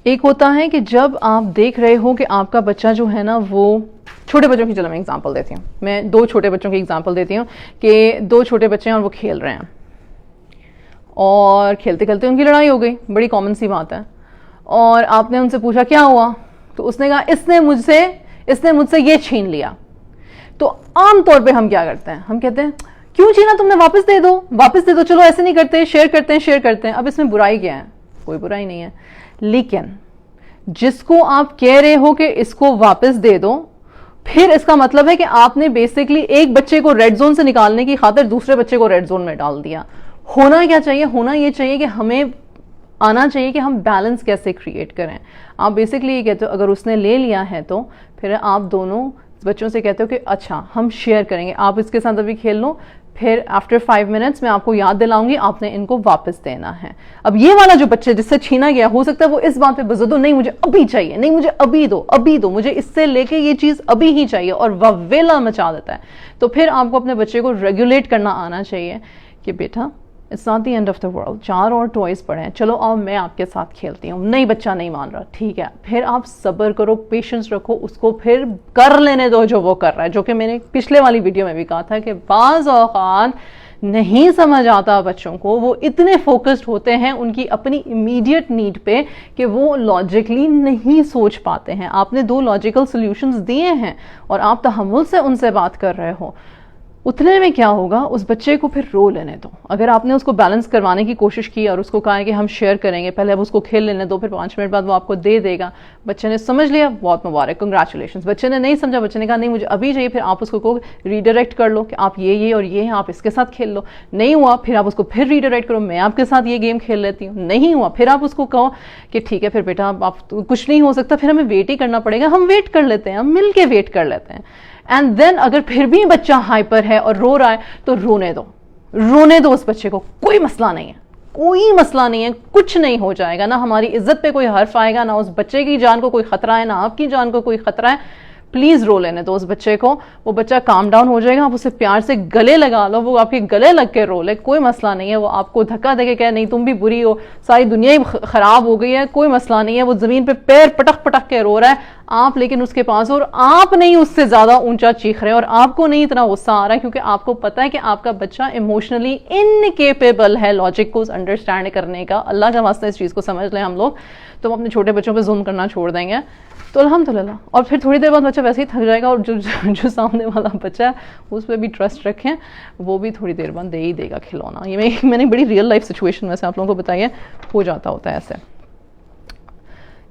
ایک ہوتا ہے کہ جب آپ دیکھ رہے ہو کہ آپ کا بچہ جو ہے نا, وہ چھوٹے بچوں کی, چلو میں ایگزامپل دیتی ہوں, میں 2 چھوٹے بچوں کی ایگزامپل دیتی ہوں کہ 2 چھوٹے بچے ہیں اور وہ کھیل رہے ہیں, اور کھیلتے کھیلتے ان کی لڑائی ہو گئی, بڑی کامن سی بات ہے. اور آپ نے ان سے پوچھا کیا ہوا, تو اس نے کہا اس نے مجھ سے یہ چھین لیا. تو عام طور پہ ہم کیا کرتے ہیں, ہم کہتے ہیں کیوں چھینا تم نے, واپس دے دو, چلو ایسے نہیں کرتے, شیئر کرتے ہیں. اب اس میں برائی کیا ہے, کوئی برائی نہیں ہے. لیکن جس کو آپ کہہ رہے ہو کہ اس کو واپس دے دو, پھر اس کا مطلب ہے کہ آپ نے بیسکلی ایک بچے کو ریڈ زون سے نکالنے کی خاطر دوسرے بچے کو ریڈ زون میں ڈال دیا. ہونا کیا چاہیے, ہونا یہ چاہیے کہ ہمیں آنا چاہیے کہ ہم بیلنس کیسے کریٹ کریں. آپ بیسکلی یہ کہتے ہو اگر اس نے لے لیا ہے تو پھر آپ دونوں بچوں سے کہتے ہو کہ اچھا ہم شیئر کریں گے, آپ اس کے ساتھ ابھی کھیل لو, پھر آفٹر 5 منٹس میں آپ کو یاد دلاؤں گی آپ نے ان کو واپس دینا ہے. اب یہ والا جو بچے جس سے چھینا گیا, ہو سکتا ہے وہ اس بات پہ بزد ہو, نہیں مجھے ابھی چاہیے, نہیں مجھے ابھی دو, مجھے اس سے لے کے یہ چیز ابھی ہی چاہیے, اور وویلا مچا دیتا ہے. تو پھر آپ کو اپنے بچے کو ریگولیٹ کرنا آنا چاہیے کہ بیٹا it's not the end of the world, 4 اور ٹوائز پڑے ہیں, چلو آؤ میں آپ کے ساتھ کھیلتی ہوں. نہیں بچہ نہیں مان رہا, ٹھیک ہے, پھر آپ صبر کرو, پیشنس رکھو, اس کو پھر کر لینے دو جو وہ کر رہا ہے. جو کہ میں نے پچھلے والی ویڈیو میں بھی کہا تھا کہ بعض اوقات نہیں سمجھ آتا بچوں کو, وہ اتنے فوکسڈ ہوتے ہیں ان کی اپنی امیڈیٹ نیڈ پہ کہ وہ لاجیکلی نہیں سوچ پاتے ہیں. آپ نے 2 لاجیکل سولوشنز دیے ہیں اور آپ تحمل سے ان سے بات کر رہے ہو. اتنے میں کیا ہوگا, اس بچے کو پھر رو لینے دو. اگر آپ نے اس کو بیلنس کروانے کی کوشش کی اور اس کو کہا ہے کہ ہم شیئر کریں گے, پہلے اب اس کو کھیل لینے دو, پھر 5 منٹ بعد وہ آپ کو دے دے گا. بچے نے سمجھ لیا, بہت مبارک, کنگریچولیشنز. بچے نے نہیں سمجھا, بچے نے کہا نہیں مجھے ابھی چاہیے, پھر آپ اس کو ریڈائریکٹ کر لو کہ آپ یہ اور یہ ہیں, آپ اس کے ساتھ کھیل لو. نہیں ہوا, پھر آپ اس کو پھر ریڈائریکٹ کرو, میں آپ کے ساتھ یہ گیم کھیل لیتی ہوں. نہیں ہوا, پھر آپ اس کو کہو کہ ٹھیک ہے پھر بیٹا آپ کچھ نہیں ہو سکتا, پھر ہمیں ویٹ ہی کرنا پڑے گا, ہم ویٹ کر لیتے ہیں, ہم مل کے ویٹ کر لیتے ہیں. اینڈ دین اگر پھر بھی بچہ ہائپر ہے اور رو رہا ہے تو رونے دو اس بچے کو, کوئی مسئلہ نہیں ہے, کچھ نہیں ہو جائے گا. نہ ہماری عزت پہ کوئی حرف آئے گا, نہ اس بچے کی جان کو کوئی خطرہ ہے, نہ آپ کی جان کو کوئی خطرہ ہے. پلیز رو لینے دو اس بچے کو, وہ بچہ کام ڈاؤن ہو جائے گا. آپ اسے پیار سے گلے لگا لو, وہ آپ کے گلے لگ کے رو لے, کوئی مسئلہ نہیں ہے. وہ آپ کو دھکا دے کے کہے نہیں تم بھی بری ہو, ساری دنیا ہی خراب ہو گئی ہے, کوئی مسئلہ نہیں ہے. وہ زمین پہ پیر پٹک کے رو رہا ہے, آپ لیکن اس کے پاس ہو, اور آپ نہیں اس سے زیادہ اونچا چیخ رہے, اور آپ کو نہیں اتنا غصہ آ رہا ہے کیونکہ آپ کو پتا ہے کہ آپ کا بچہ ایموشنلی انکیپیبل ہے لاجک کو انڈرسٹینڈ کرنے کا. اللہ کا واسطہ اس چیز کو سمجھ لیں ہم لوگ, تو ہم اپنے چھوٹے بچوں پہ ظلم کرنا چھوڑ دیں گے تو الحمدللہ. اور پھر تھوڑی دیر بعد بچہ ویسے ہی تھک جائے گا, اور جو سامنے والا بچہ ہے اس پہ بھی ٹرسٹ رکھیں, وہ بھی تھوڑی دیر بعد دے ہی دے گا کھلونا. یہ میں نے بڑی ریئل لائف سچویشن میں سے آپ لوگوں کو بتائی ہے, ہو جاتا ہوتا ہے ایسے.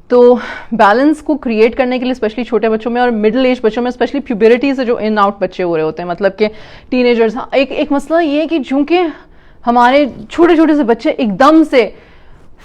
تو بیلنس کو کریٹ کرنے کے لیے اسپیشلی چھوٹے بچوں میں اور مڈل ایج بچوں میں, اسپیشلی پیوبرٹی سے جو ان آؤٹ بچے ہو رہے ہوتے ہیں, مطلب کہ ٹین ایجرز, ایک مسئلہ یہ ہے کہ چونکہ ہمارے چھوٹے سے بچے ایک دم سے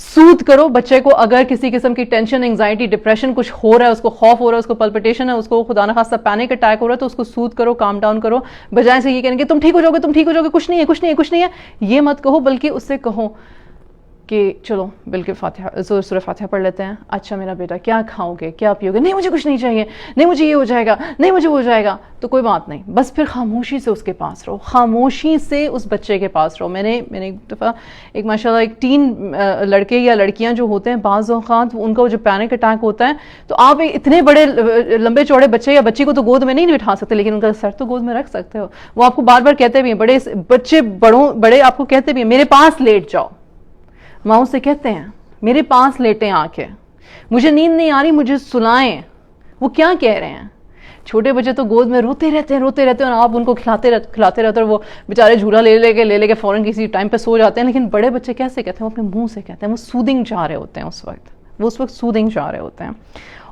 سوت کرو بچے کو. اگر کسی قسم کی ٹینشن, انگزائٹی, ڈپریشن کچھ ہو رہا ہے, اس کو خوف ہو رہا ہے, اس کو پلپٹیشن ہے, اس کو خدا نخواستہ پینک اٹیک ہو رہا ہے, تو اس کو سوت کرو, کام ڈاؤن کرو. بجائے سے یہ کہیں گے تم ٹھیک ہو جاؤ گے, تم ٹھیک ہو جاؤ گے, کچھ نہیں ہے, کچھ نہیں ہے, کچھ نہیں ہے, یہ مت کہو, بلکہ اس سے کہو کہ چلو بلکہ فاتحہ سورہ فاتحہ پڑھ لیتے ہیں. اچھا میرا بیٹا کیا کھاؤ گے, کیا پیو گے؟ نہیں مجھے کچھ نہیں چاہیے, نہیں مجھے یہ ہو جائے گا, نہیں مجھے وہ ہو جائے گا. تو کوئی بات نہیں, بس پھر خاموشی سے اس کے پاس رہو, خاموشی سے اس بچے کے پاس رہو. میں نے ایک دفعہ ایک ماشاء اللہ ایک تین لڑکے یا لڑکیاں جو ہوتے ہیں, بعض اوقات ان کا جو پینک اٹیک ہوتا ہے, تو آپ اتنے بڑے لمبے چوڑے بچے یا بچی کو تو گود میں نہیں بٹھا سکتے, لیکن ان کا سر تو گود میں رکھ سکتے ہو. وہ آپ کو بار بار کہتے بھی ہیں, بڑے بچے بڑے آپ کو کہتے بھی ہیں میرے پاس لیٹ جاؤ. ماؤں سے کہتے ہیں میرے پاس لیٹیں آ کے, مجھے نیند نہیں آ رہی, مجھے سلائیں. وہ کیا کہہ رہے ہیں؟ چھوٹے بچے تو گود میں روتے رہتے ہیں, اور آپ ان کو کھلاتے رہتے, اور وہ بیچارے جھولا لے کے فوراً کسی ٹائم پہ سو جاتے ہیں. لیکن بڑے بچے کیسے کہتے ہیں؟ وہ اپنے منہ سے کہتے ہیں, وہ سودنگ چاہ رہے ہوتے ہیں اس وقت سودنگ چاہ رہے ہوتے ہیں,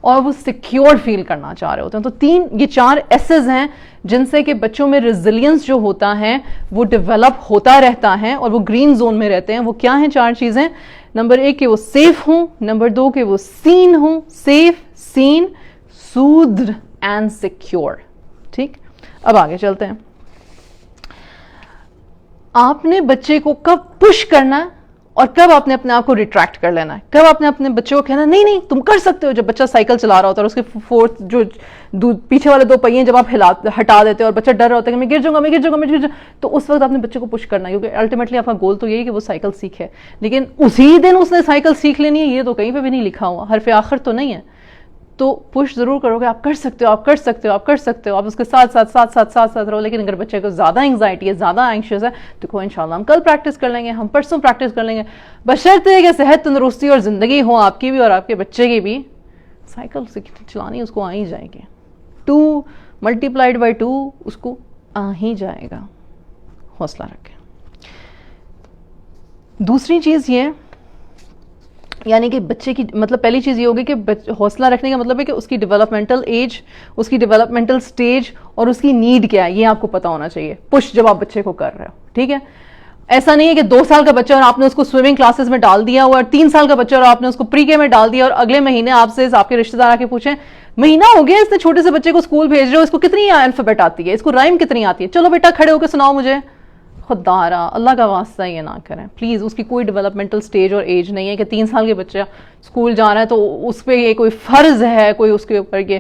اور وہ سیکیور فیل کرنا چاہ رہے ہوتے ہیں. تو یہ 4 ایسز ہیں جن سے کہ بچوں میں ریزیلینس جو ہوتا ہے وہ ڈیولپ ہوتا رہتا ہے, اور وہ گرین زون میں رہتے ہیں. وہ کیا ہیں 4 چیزیں؟ نمبر 1 کہ وہ سیف ہوں, نمبر 2 کہ وہ سین ہوں, سیف, سین, سودھڈ اینڈ سیکیور. ٹھیک, اب آگے چلتے ہیں. آپ نے بچے کو کب پش کرنا ہے اور کب آپ نے اپنے آپ کو ریٹریکٹ کر لینا ہے, کب آپ نے اپنے بچے کو کہنا نہیں تم کر سکتے ہو. جب بچہ سائیکل چلا رہا ہوتا ہے اور اس کے 4th جو پیچھے والے 2 پہیے جب آپ ہٹا دیتے اور بچہ ڈر رہا ہوتا ہے کہ میں گر جاؤں گا, تو اس وقت آپ نے بچے کو پش کرنا ہے, کیونکہ الٹیمیٹلی آپ کا گول تو یہی کہ وہ سائیکل سیکھے. لیکن اسی دن اس نے سائیکل سیکھ لینی ہے یہ تو کہیں پہ بھی نہیں لکھا ہوا, حرف آخر تو نہیں ہے. تو پش ضرور کرو گے, آپ کر سکتے ہو, آپ کر سکتے ہو, آپ کر سکتے ہو, آپ اس کے ساتھ رہو. لیکن اگر بچے کو زیادہ انگزائٹی ہے, زیادہ اینکشیس ہے, تو کوئی انشاءاللہ ہم کل پریکٹس کر لیں گے, ہم پرسوں پریکٹس کر لیں گے, بشرطے کہ صحت, تندرستی اور زندگی ہو آپ کی بھی اور آپ کے بچے کی بھی. سائیکل چلانی اس کو آ ہی جائے گی, 2 × 2 اس کو آ ہی جائے گا. حوصلہ رکھیں. دوسری چیز یہ, یعنی کہ بچے کی مطلب پہلی چیز یہ ہوگی کہ حوصلہ رکھنے کا مطلب ہے کہ اس کی ڈیولپمنٹل ایج, اس کی ڈیولپمنٹل سٹیج اور اس کی نیڈ کیا ہے یہ آپ کو پتا ہونا چاہیے پش جب آپ بچے کو کر رہے ہو. ٹھیک ہے, ایسا نہیں ہے کہ 2 سال کا بچہ اور آپ نے اس کو سوئمنگ کلاسز میں ڈال دیا ہوا, اور 3 سال کا بچہ اور آپ نے اس کو پری کے میں ڈال دیا, اور اگلے مہینے آپ سے آپ کے رشتے دار آ کے پوچھیں مہینہ ہو گیا اس نے چھوٹے سے بچے کو اسکول بھیج رہے ہو, اس کو کتنی الفابیٹ آتی ہے, اس کو رائم کتنی آتی ہے, چلو بیٹا کھڑے ہو کے سناؤ مجھے. خدا را اللہ کا واسطہ یہ نہ کریں پلیز. اس کی کوئی ڈیولپمنٹل سٹیج اور ایج نہیں ہے کہ 3 سال کے بچہ اسکول جا رہا ہے تو اس پہ یہ کوئی فرض ہے, کوئی اس کے اوپر یہ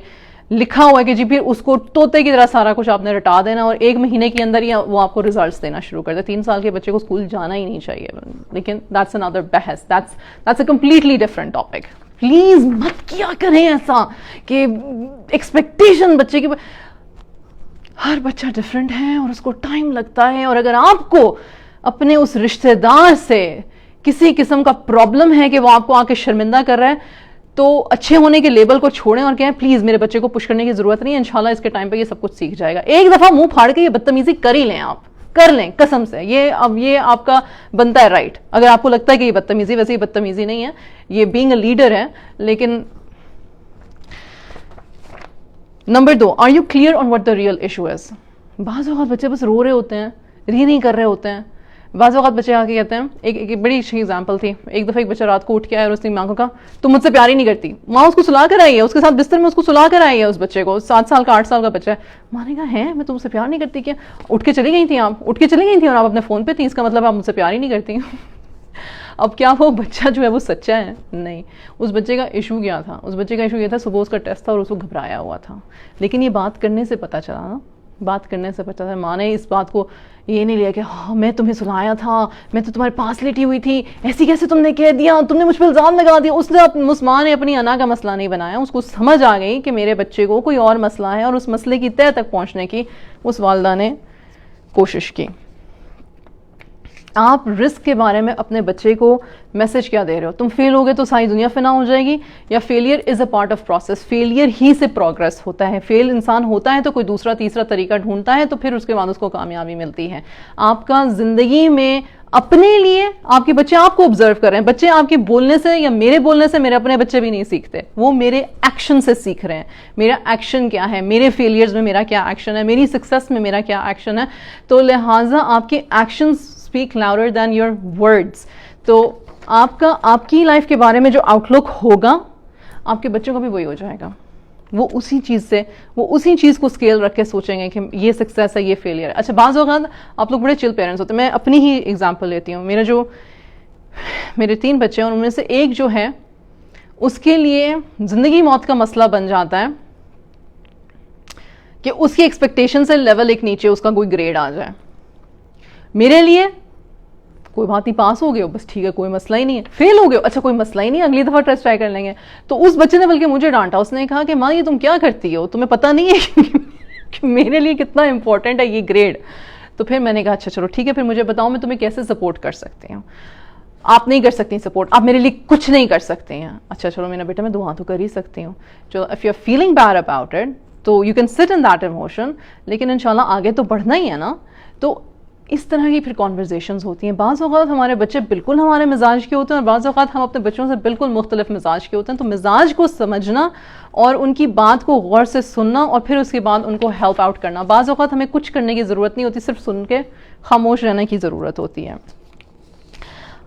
لکھا ہوا ہے کہ جی پھر اس کو طوطے کی طرح سارا کچھ آپ نے رٹا دینا اور 1 مہینے کے اندر ہی وہ آپ کو ریزلٹس دینا شروع کر دے. 3 سال کے بچے کو اسکول جانا ہی نہیں چاہیے. لیکن that's another بحث, that's a completely different topic. Please مت کیا کریں ایسا کہ ایکسپیکٹیشن بچے کی, ہر بچہ ڈفرینٹ ہے اور اس کو ٹائم لگتا ہے. اور اگر آپ کو اپنے اس رشتہ دار سے کسی قسم کا پرابلم ہے کہ وہ آپ کو آ کے شرمندہ کر رہا ہے, تو اچھے ہونے کے لیبل کو چھوڑیں اور کہیں پلیز میرے بچے کو پش کرنے کی ضرورت نہیں ہے, انشاءاللہ اس کے ٹائم پہ یہ سب کچھ سیکھ جائے گا. ایک دفعہ منہ پھاڑ کے یہ بدتمیزی کر ہی لیں, آپ کر لیں قسم سے, یہ آپ کا بنتا ہے رائٹ. اگر آپ کو لگتا ہے کہ یہ بدتمیزی, ویسے یہ بدتمیزی نہیں ہے, یہ بینگ اے لیڈر ہے. لیکن number 2, are you clear on what the real issue is. بعض اوقات بچے بس رو رہے ہوتے ہیں, نہیں کر رہے ہوتے ہیں. بعض اوقات بچے آ کے کہتے ہیں, ایک بڑی اچھی ایگزامپل تھی, ایک دفعہ ایک بچہ رات کو اٹھ کے آیا اور اس نے ماں کو کہا تم مجھ سے پیار ہی نہیں کرتی. ماں اس کو سلا کر آئی ہے, اس کے ساتھ بستر میں اس کو سلا کر آئی ہے, اس بچے کو 7 سال کا 8 سال کا بچہ ہے. ماں نے کہا ہے میں تم سے پیار نہیں کرتی کیا؟ اٹھ کے چلی گئی تھی اور آپ اپنے فون پہ تھی, اس کا مطلب آپ مجھ سے پیار ہی نہیں کرتی. اب کیا وہ بچہ جو ہے وہ سچا ہے؟ نہیں. اس بچے کا ایشو کیا تھا؟ اس بچے کا ایشو یہ تھا صبح اس کا ٹیسٹ تھا اور اس کو گھبرایا ہوا تھا. لیکن یہ بات کرنے سے پتہ چلا نا, بات کرنے سے پتہ چلا. ماں نے اس بات کو یہ نہیں لیا کہ ہاں میں تمہیں سلایا تھا, میں تو تمہارے پاس لیٹی ہوئی تھی, ایسی کیسے تم نے کہہ دیا, تم نے مجھ پہ الزام لگا دیا. اس ماں نے اپنی انا کا مسئلہ نہیں بنایا, اس کو سمجھ آ گئی کہ میرے بچے کو کوئی اور مسئلہ ہے, اور اس مسئلے کی تہہ تک پہنچنے کی اس والدہ نے کوشش کی. آپ رسک کے بارے میں اپنے بچے کو میسج کیا دے رہے ہو؟ تم فیل ہوگے تو ساری دنیا فنا ہو جائے گی, یا failure is a part of process, failure ہی سے پروگرس ہوتا ہے. فیل انسان ہوتا ہے تو کوئی دوسرا تیسرا طریقہ ڈھونڈتا ہے, تو پھر اس کے بعد اس کو کامیابی ملتی ہے. آپ کا زندگی میں اپنے لیے, آپ کے بچے آپ کو آبزرو کر رہے ہیں. بچے آپ کے بولنے سے یا میرے بولنے سے, میرے اپنے بچے بھی نہیں سیکھتے, وہ میرے ایکشن سے سیکھ رہے ہیں. میرا ایکشن کیا ہے, میرے فیلئرز میں میرا کیا ایکشن ہے, میری سکسیس میں میرا کیا ایکشن ہے. تو لہٰذا آپ کے actions speak louder than your words. تو آپ کی لائف کے بارے میں جو آؤٹ لک ہوگا آپ کے بچوں کا بھی وہی ہو جائے گا. وہ اسی چیز کو اسکیل رکھ کے سوچیں گے کہ یہ سکسیس ہے یہ فیلئر ہے. اچھا بعض اوقات آپ لوگ بڑے چل پیرنٹس ہوتے ہیں. میں اپنی ہی ایگزامپل لیتی ہوں. میرے 3 بچے ہیں اور ان میں سے ایک جو ہے اس کے لیے زندگی موت کا مسئلہ بن جاتا ہے کہ اس کی ایکسپیکٹیشن سے لیول ایک نیچے اس کا کوئی گریڈ آ جائے. میرے لیے کوئی بات نہیں, پاس ہو گئے بس ٹھیک ہے, کوئی مسئلہ ہی نہیں ہے. فیل ہو گئے, اچھا کوئی مسئلہ ہی نہیں, اگلی دفعہ ٹرائی کر لیں گے. تو اس بچے نے بلکہ مجھے ڈانٹا, اس نے کہا کہ ماں یہ تم کیا کرتی ہو, تمہیں پتہ نہیں ہے کہ میرے لیے کتنا امپورٹنٹ ہے یہ گریڈ. تو پھر میں نے کہا اچھا چلو ٹھیک ہے, پھر مجھے بتاؤ میں تمہیں کیسے سپورٹ کر سکتی ہوں. آپ نہیں کر سکتی سپورٹ, آپ میرے لیے کچھ نہیں کر سکتے ہیں. اچھا چلو میرا بیٹا میں دعا تو کر ہی سکتی ہوں. چلو if you are feeling bad about it تو you can sit in that emotion, لیکن انشاءاللہ آگے تو بڑھنا ہی ہے نا. تو اس طرح کی پھر کانورزیشنز ہوتی ہیں. بعض اوقات ہمارے بچے بالکل ہمارے مزاج کے ہوتے ہیں اور بعض اوقات ہم اپنے بچوں سے بالکل مختلف مزاج کے ہوتے ہیں. تو مزاج کو سمجھنا اور ان کی بات کو غور سے سننا اور پھر اس کے بعد ان کو ہیلپ آؤٹ کرنا. بعض اوقات ہمیں کچھ کرنے کی ضرورت نہیں ہوتی, صرف سن کے خاموش رہنے کی ضرورت ہوتی ہے.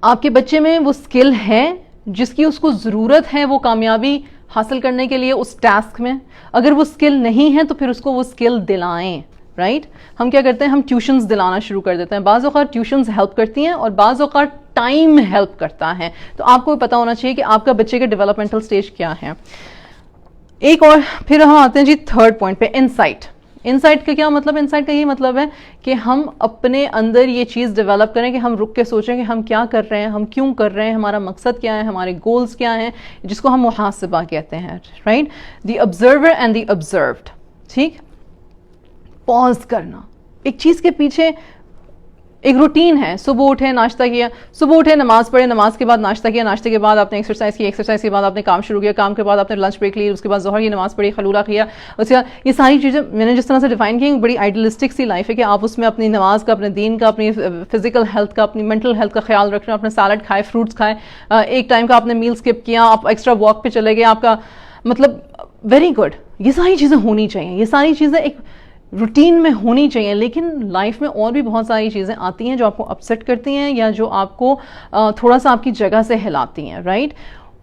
آپ کے بچے میں وہ اسکل ہے جس کی اس کو ضرورت ہے وہ کامیابی حاصل کرنے کے لیے اس ٹاسک میں. اگر وہ اسکل نہیں ہے تو پھر اس کو وہ اسکل دلائیں. رائٹ, ہم کیا کرتے ہیں, ہم ٹیوشنز دلانا شروع کر دیتے ہیں. بعض اوقات ٹیوشنز ہیلپ کرتی ہیں اور بعض اوقات ٹائم ہیلپ کرتا ہے. تو آپ کو پتا ہونا چاہیے کہ آپ کا بچے کے ڈیولپمنٹل سٹیج کیا ہے. ایک اور پھر ہم آتے ہیں جی تھرڈ پوائنٹ پہ, انسائٹ. انسائٹ کا کیا مطلب؟ انسائٹ کا یہ مطلب ہے کہ ہم اپنے اندر یہ چیز ڈیولپ کریں کہ ہم رک کے سوچیں کہ ہم کیا کر رہے ہیں, ہم کیوں کر رہے ہیں, ہمارا مقصد کیا ہے, ہمارے گولز کیا ہیں, جس کو ہم محاسبہ کہتے ہیں. Right, the observer and the observed. ٹھیک, پاز کرنا. ایک چیز کے پیچھے ایک روٹین ہے. صبح اٹھے, ناشتہ کیا, صبح اٹھے, نماز پڑھے, نماز کے بعد ناشتہ کیا, ناشتے کے بعد آپ نے ایکسرسائز کی, ایکسرسائز کے بعد آپ نے کام شروع کیا, کام کے بعد آپ نے لنچ بریک لی, اس کے بعد ظہر کی نماز پڑھی, خلولا کیا. اس کے بعد یہ ساری چیزیں میں نے جس طرح سے ڈیفائن کی, بڑی آئیڈیلسٹک سی لائف ہے کہ آپ اس میں اپنی نماز کا, اپنے دین کا, اپنی فزیکل ہیلتھ کا, اپنی مینٹل ہیلتھ کا خیال رکھنا, اپنے سیلڈ کھائے, فروٹس کھائے, ایک ٹائم کا آپ نے میل اسکپ کیا, آپ ایکسٹرا واک پہ چلے گئے, آپ کا مطلب ویری گڈ. یہ ساری چیزیں ہونی چاہیے, یہ ساری چیزیں ایک روٹین میں ہونی چاہیے. لیکن لائف میں اور بھی بہت ساری چیزیں آتی ہیں جو آپ کو اپسیٹ کرتی ہیں یا جو آپ کو تھوڑا سا آپ کی جگہ سے ہلاتی ہیں. رائٹ,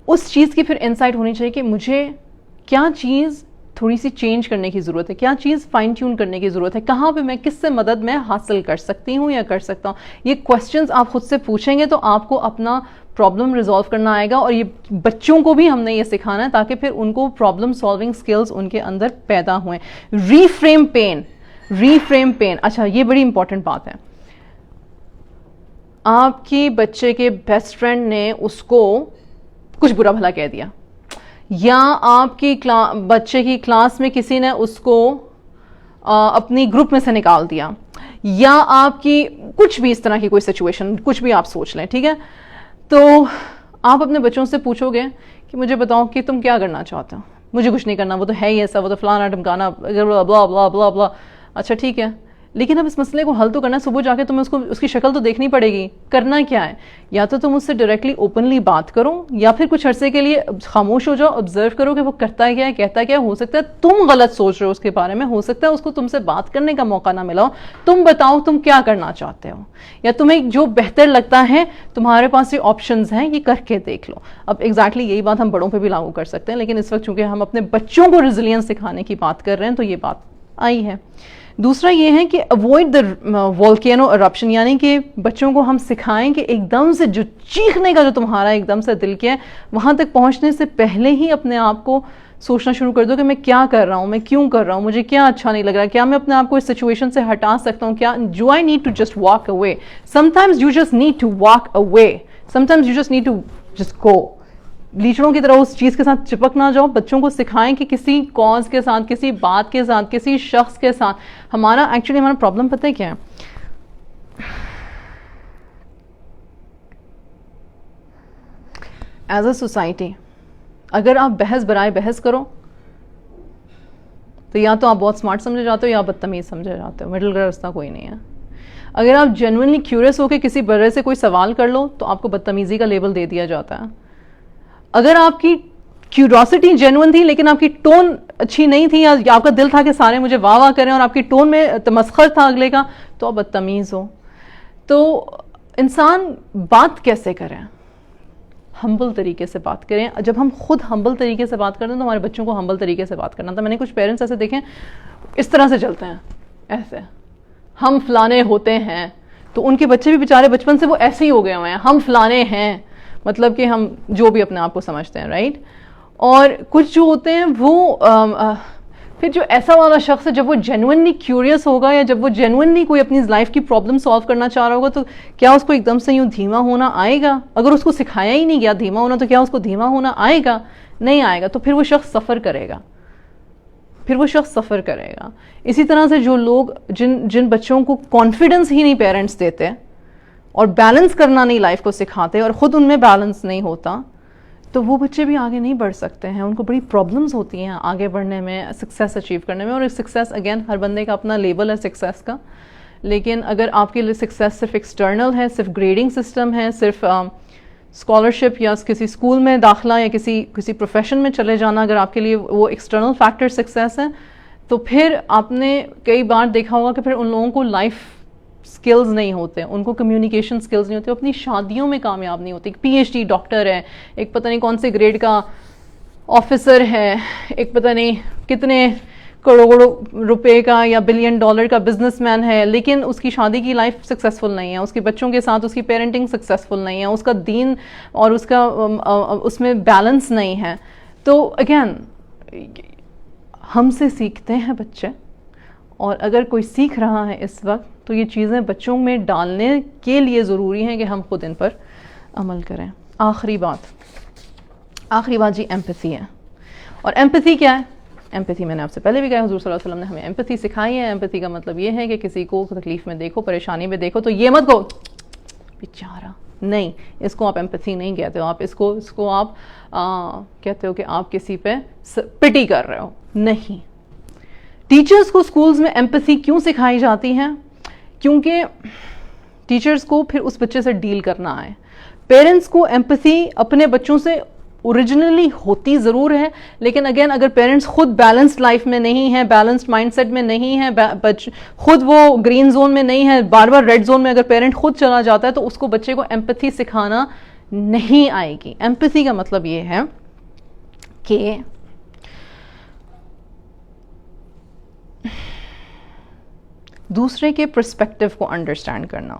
اس چیز کی پھر انسائٹ ہونی چاہیے کہ مجھے کیا چیز تھوڑی سی چینج کرنے کی ضرورت ہے, کیا چیز فائن ٹیون کرنے کی ضرورت ہے, کہاں پہ میں کس سے مدد میں حاصل کر سکتی ہوں یا کر سکتا ہوں. یہ کوشچنز آپ خود سے پوچھیں گے تو آپ کو اپنا پرابلم ریزالو کرنا آئے گا. اور یہ بچوں کو بھی ہم نے یہ سکھانا ہے تاکہ پھر ان کو پرابلم سالونگ سکلز ان کے اندر پیدا ہوئیں. ریفریم پین. اچھا یہ بڑی امپورٹنٹ بات ہے. آپ کی بچے کے بیسٹ فرینڈ نے اس کو کچھ برا بھلا کہہ دیا, یا آپ کی بچے کی کلاس میں کسی نے اس کو اپنی گروپ میں سے نکال دیا, یا آپ کی کچھ بھی اس طرح کی کوئی سچویشن, کچھ بھی آپ سوچ لیں. ٹھیک ہے, تو آپ اپنے بچوں سے پوچھو گے کہ مجھے بتاؤ کہ تم کیا کرنا چاہتے ہو. مجھے کچھ نہیں کرنا, وہ تو ہے ہی ایسا, وہ تو فلانا ڈمکانا, بلا بلا بلا بلا. اچھا ٹھیک ہے, لیکن اب اس مسئلے کو حل تو کرنا ہے. صبح جا کے تمہیں اس کی شکل تو دیکھنی پڑے گی. کرنا کیا ہے, یا تو تم اس سے ڈائریکٹلی اوپنلی بات کرو, یا پھر کچھ عرصے کے لیے خاموش ہو جاؤ, آبزرو کرو کہ وہ کرتا ہے کیا ہے, کہتا ہے کیا. ہو سکتا ہے تم غلط سوچ رہے ہو اس کے بارے میں, ہو سکتا ہے اس کو تم سے بات کرنے کا موقع نہ ملا ہو. تم بتاؤ تم کیا کرنا چاہتے ہو, یا تمہیں جو بہتر لگتا ہے, تمہارے پاس یہ آپشنز ہیں, یہ کر کے دیکھ لو. اب ایگزیکٹلی یہی بات ہم بڑوں پہ بھی لاگو کر سکتے ہیں, لیکن اس وقت چونکہ ہم اپنے بچوں کو ریزیلینس سکھانے کی بات کر رہے ہیں تو یہ بات آئی ہے. دوسرا یہ ہے کہ اوائڈ دا والکینو ارپشن, یعنی کہ بچوں کو ہم سکھائیں کہ ایک دم سے جو چیخنے کا جو تمہارا ایک دم سے دل کیا ہے, وہاں تک پہنچنے سے پہلے ہی اپنے آپ کو سوچنا شروع کر دو کہ میں کیا کر رہا ہوں, میں کیوں کر رہا ہوں, مجھے کیا اچھا نہیں لگ رہا, کیا میں اپنے آپ کو اس سچویشن سے ہٹا سکتا ہوں, کیا do I need to just walk away. Sometimes you just need to walk away, sometimes you just need to just go. لیچڑوں کی طرح اس چیز کے ساتھ چپک نہ جاؤ. بچوں کو سکھائیں کہ کسی کاز کے ساتھ, کسی بات کے ساتھ, کسی شخص کے ساتھ ہمارا پرابلم پتہ ہے کیا ہے, ایز اے سوسائٹی اگر آپ بحث برائے بحث کرو تو یا تو آپ بہت اسمارٹ سمجھے جاتے ہو یا بدتمیز سمجھے جاتے ہو, مڈل کا راستہ کوئی نہیں ہے. اگر آپ جینوئنلی کیوریس ہو کے کسی بڑے سے کوئی سوال کر لو تو آپ کو بدتمیزی کا لیبل دے دیا جاتا ہے. اگر آپ کی کیوریوسٹی جینوئن تھی لیکن آپ کی ٹون اچھی نہیں تھی, یا آپ کا دل تھا کہ سارے مجھے واہ واہ کریں اور آپ کی ٹون میں تمسخر تھا اگلے کا, تو آپ بدتمیز ہو. تو انسان بات کیسے کریں, ہمبل طریقے سے بات کریں. جب ہم خود ہمبل طریقے سے بات کرتے ہیں تو ہمارے بچوں کو ہمبل طریقے سے بات کرنا تھا. میں نے کچھ پیرنٹس ایسے دیکھیں اس طرح سے چلتے ہیں, ایسے ہم فلانے ہوتے ہیں, تو ان کے بچے بھی بیچارے بچپن سے وہ ایسے ہی ہو گئے ہوئے ہیں, ہم فلانے ہیں, مطلب کہ ہم جو بھی اپنے آپ کو سمجھتے ہیں, رائٹ. اور کچھ جو ہوتے ہیں وہ پھر جو ایسا والا شخص ہے جب وہ جینوئنلی کیوریس ہوگا یا جب وہ جینوئنلی کوئی اپنی لائف کی پرابلم سالو کرنا چاہ رہا ہوگا, تو کیا اس کو ایک دم سے یوں دھیما ہونا آئے گا؟ اگر اس کو سکھایا ہی نہیں گیا دھیما ہونا, تو کیا اس کو دھیما ہونا آئے گا؟ نہیں آئے گا. تو پھر وہ شخص سفر کرے گا, اسی طرح سے جو لوگ جن بچوں کو کانفیڈنس ہی نہیں پیرنٹس دیتے اور بیلنس کرنا نہیں لائف کو سکھاتے اور خود ان میں بیلنس نہیں ہوتا, تو وہ بچے بھی آگے نہیں بڑھ سکتے ہیں. ان کو بڑی پرابلمز ہوتی ہیں آگے بڑھنے میں, سکسیس اچیو کرنے میں. اور سکسیس اگین ہر بندے کا اپنا لیبل ہے سکسیس کا, لیکن اگر آپ کے لیے سکسیس صرف ایکسٹرنل ہے, صرف گریڈنگ سسٹم ہے, صرف اسکالرشپ یا کسی اسکول میں داخلہ یا کسی پروفیشن میں چلے جانا, اگر آپ کے لیے وہ ایکسٹرنل فیکٹر سکسیس ہے, تو پھر آپ نے کئی بار دیکھا ہوگا کہ پھر ان لوگوں کو لائف سکلز نہیں ہوتے, ان کو کمیونیکیشن سکلز نہیں ہوتے, اپنی شادیوں میں کامیاب نہیں ہوتی. ایک پی ایچ ڈی ڈاکٹر ہے, ایک پتہ نہیں کون سے گریڈ کا آفیسر ہے, ایک پتہ نہیں کتنے کروڑوں روپے کا یا $1 بلین کا بزنس مین ہے, لیکن اس کی شادی کی لائف سکسیسفل نہیں ہے, اس کے بچوں کے ساتھ اس کی پیرنٹنگ سکسیسفل نہیں ہے, اس کا دین اور اس میں بیلنس نہیں ہے. تو اگین ہم سے سیکھتے ہیں بچے, اور اگر کوئی سیکھ رہا ہے اس وقت تو یہ چیزیں بچوں میں ڈالنے کے لیے ضروری ہیں کہ ہم خود ان پر عمل کریں. آخری بات جی ایمپتھی ہے. اور ایمپتھی کیا ہے؟ ایمپتھی میں نے آپ سے پہلے بھی کہا, حضور صلی اللہ علیہ وسلم نے ہمیں ایمپتھی سکھائی ہے. ایمپتھی کا مطلب یہ ہے کہ کسی کو تکلیف میں دیکھو, پریشانی میں دیکھو, تو یہ مت کہو بیچارہ, نہیں, اس کو آپ ایمپتھی نہیں کہتے ہو. آپ اس کو آپ کہتے ہو کہ آپ کسی پہ پٹی کر رہے ہو. نہیں. ٹیچرز کو سکولز میں ایمپتھی کیوں سکھائی جاتی ہے؟ کیونکہ ٹیچرز کو پھر اس بچے سے ڈیل کرنا ہے. پیرنٹس کو ایمپتھی اپنے بچوں سے اوریجنلی ہوتی ضرور ہے, لیکن اگین اگر پیرنٹس خود بیلنسڈ لائف میں نہیں ہے, بیلنسڈ مائنڈ سیٹ میں نہیں ہے, خود وہ گرین زون میں نہیں ہے, بار بار ریڈ زون میں اگر پیرنٹ خود چلا جاتا ہے, تو اس کو بچے کو ایمپتھی سکھانا نہیں آئے گی. ایمپتھی کا مطلب یہ ہے کہ دوسرے کے پرسپیکٹو کو انڈرسٹینڈ کرنا,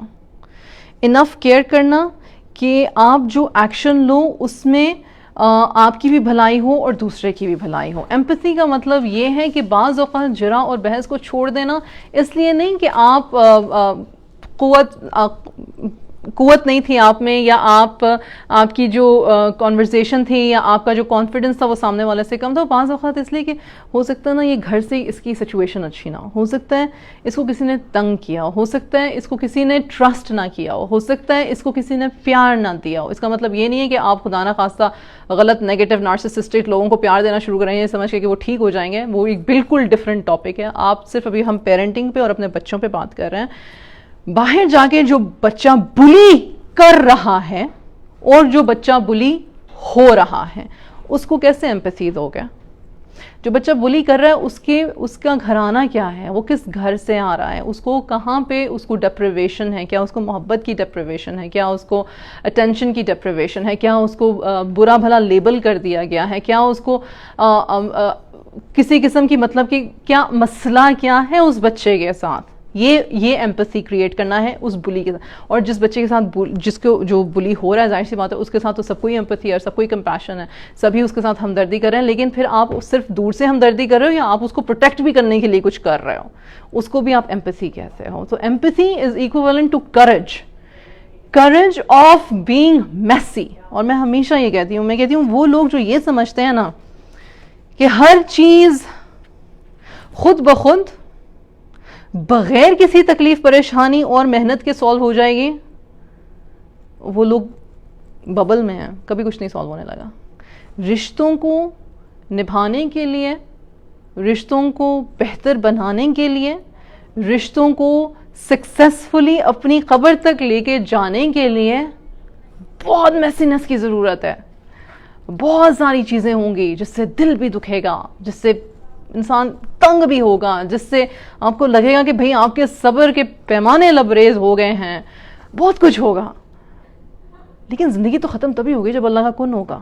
انف کیئر کرنا کہ آپ جو ایکشن لو اس میں آپ کی بھی بھلائی ہو اور دوسرے کی بھی بھلائی ہو. ایمپتھی کا مطلب یہ ہے کہ بعض اوقات جرا اور بحث کو چھوڑ دینا, اس لیے نہیں کہ آپ قوت نہیں تھی آپ میں, یا آپ کی جو کانورسیشن تھی یا آپ کا جو کانفیڈنس تھا وہ سامنے والے سے کم تھا. بعض اوقات اس لیے کہ ہو سکتا ہے نا یہ گھر سے اس کی سچویشن اچھی نہ ہو سکتا ہے اس کو کسی نے تنگ کیا ہو سکتا ہے اس کو کسی نے ٹرسٹ نہ کیا ہو سکتا ہے اس کو کسی نے پیار نہ دیا ہو. اس کا مطلب یہ نہیں ہے کہ آپ خدا نہ خواستہ غلط نیگیٹو نارسسسٹک لوگوں کو پیار دینا شروع کریں یہ سمجھ کے کہ وہ ٹھیک ہو جائیں گے. وہ ایک بالکل ڈفرینٹ ٹاپک ہے. آپ صرف ابھی ہم پیرنٹنگ پہ اور اپنے بچوں پہ بات کر رہے ہیں. باہر جا کے جو بچہ بلی کر رہا ہے اور جو بچہ بلی ہو رہا ہے اس کو کیسے ایمپیتھی دو گے؟ جو بچہ بلی کر رہا ہے اس کا گھرانہ کیا ہے, وہ کس گھر سے آ رہا ہے, اس کو کہاں پہ اس کو ڈپریویشن ہے, کیا اس کو محبت کی ڈپریویشن ہے, کیا اس کو اٹینشن کی ڈپریویشن ہے, کیا اس کو برا بھلا لیبل کر دیا گیا ہے, کیا اس کو کسی قسم کی مطلب کہ کیا مسئلہ کیا ہے اس بچے کے ساتھ. یہ ایمپتھی کریٹ کرنا ہے اس بلی کے ساتھ. اور جس بچے کے ساتھ جس کو جو بلی ہو رہا ہے ظاہر سی بات ہے اس کے ساتھ تو سب کوئی ایمپتھی ہے, سب کوئی کمپیشن ہے, سبھی اس کے ساتھ ہمدردی کر رہے ہیں. لیکن پھر آپ صرف دور سے ہمدردی کر رہے ہو یا آپ اس کو پروٹیکٹ بھی کرنے کے لیے کچھ کر رہے ہو, اس کو بھی آپ ایمپتھی کہتے ہو. تو empathy is equivalent to courage of being messy. اور میں ہمیشہ یہ کہتی ہوں وہ لوگ جو یہ سمجھتے ہیں نا کہ ہر چیز خود بخود بغیر کسی تکلیف پریشانی اور محنت کے سالو ہو جائے گی, وہ لوگ ببل میں ہیں, کبھی کچھ نہیں سالو ہونے لگا. رشتوں کو نبھانے کے لیے, رشتوں کو بہتر بنانے کے لیے, رشتوں کو سکسیسفلی اپنی قبر تک لے کے جانے کے لیے بہت میسینس کی ضرورت ہے. بہت ساری چیزیں ہوں گی جس سے دل بھی دکھے گا, جس سے انسان تنگ بھی ہوگا, جس سے آپ کو لگے گا کہ بھئی آپ کے صبر کے پیمانے لبریز ہو گئے ہیں, بہت کچھ ہوگا. لیکن زندگی تو ختم تبھی ہوگی جب اللہ کا کن ہوگا،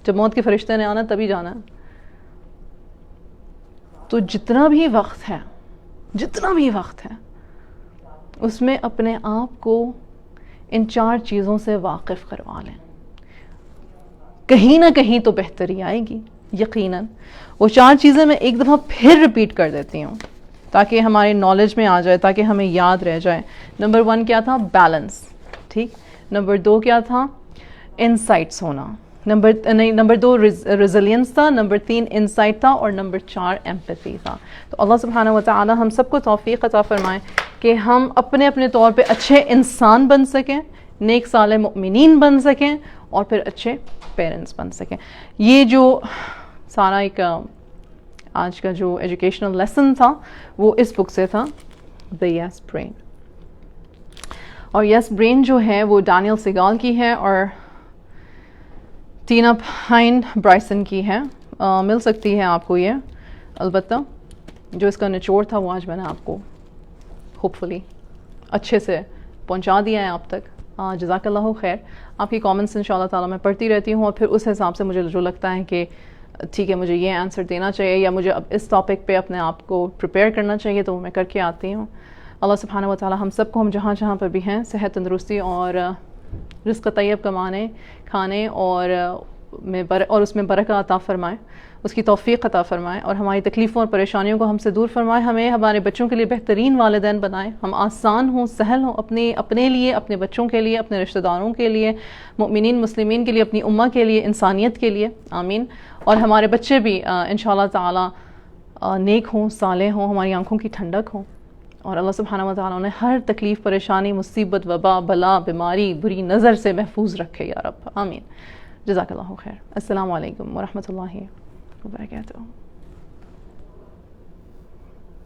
جب موت کے فرشتے نے آنا تبھی جانا ہے. تو جتنا بھی وقت ہے اس میں اپنے آپ کو ان 4 چیزوں سے واقف کروا لیں. کہیں نہ کہیں تو بہتری آئے گی یقیناً. وہ 4 چیزیں میں ایک دفعہ پھر ریپیٹ کر دیتی ہوں تاکہ ہمارے نالج میں آ جائے، تاکہ ہمیں یاد رہ جائے. نمبر 1 کیا تھا؟ بیلنس. ٹھیک. نمبر 2 کیا تھا؟ انسائٹس ہونا. نمبر 2 ریزیلینس تھا. نمبر 3 انسائٹ تھا. اور نمبر 4 ایمپیتھی تھا. تو اللہ سبحانہ وتعالی ہم سب کو توفیق عطا فرمائے کہ ہم اپنے اپنے طور پہ اچھے انسان بن سکیں، نیک صالح مؤمنین بن سکیں، اور پھر اچھے پیرنٹس بن سکیں. یہ جو سارا ایک آج کا جو ایجوکیشنل لیسن تھا وہ اس بک سے تھا، دا یس برین. اور یس برین جو ہے وہ ڈینیل سیگال کی ہے اور ٹینا پائن برائسن کی ہے. مل سکتی ہے آپ کو یہ. البتہ جو اس کا نچوڑ تھا وہ آج میں نے آپ کو ہوپ فلی اچھے سے پہنچا دیا ہے آپ تک. جزاک اللہ خیر. آپ کی کامنٹس ان شاء اللہ تعالیٰ میں پڑھتی رہتی ہوں، اور پھر اس حساب سے مجھے جو لگتا ہے کہ ٹھیک ہے مجھے یہ آنسر دینا چاہیے یا مجھے اب اس ٹاپک پہ اپنے آپ کو پریپیئر کرنا چاہیے تو وہ میں کر کے آتی ہوں. اللہ سبحانہ و تعالیٰ ہم سب کو، ہم جہاں جہاں پر بھی ہیں، صحت، تندرستی اور رزق طیب کمانے، کھانے اور اس میں برکت عطا فرمائے، اس کی توفیق عطا فرمائے، اور ہماری تکلیفوں اور پریشانیوں کو ہم سے دور فرمائے. ہمیں ہمارے بچوں کے لیے بہترین والدین بنائے، ہم آسان ہوں، سہل ہوں اپنے لیے، اپنے بچوں کے لیے، اپنے رشتہ داروں کے لیے، مؤمنین مسلمین کے لیے، اپنی امہ کے لیے، انسانیت کے لیے. آمین. اور ہمارے بچے بھی انشاءاللہ تعالی نیک ہوں، صالح ہوں، ہماری آنکھوں کی ٹھنڈک ہوں، اور اللہ سبحانہ و تعالیٰ انہیں ہر تکلیف، پریشانی، مصیبت، وبا، بلا، بیماری، بری نظر سے محفوظ رکھے یا رب. آمین. جزاک اللہ خیر. السلام علیکم ورحمۃ اللہ وبرکاتہ.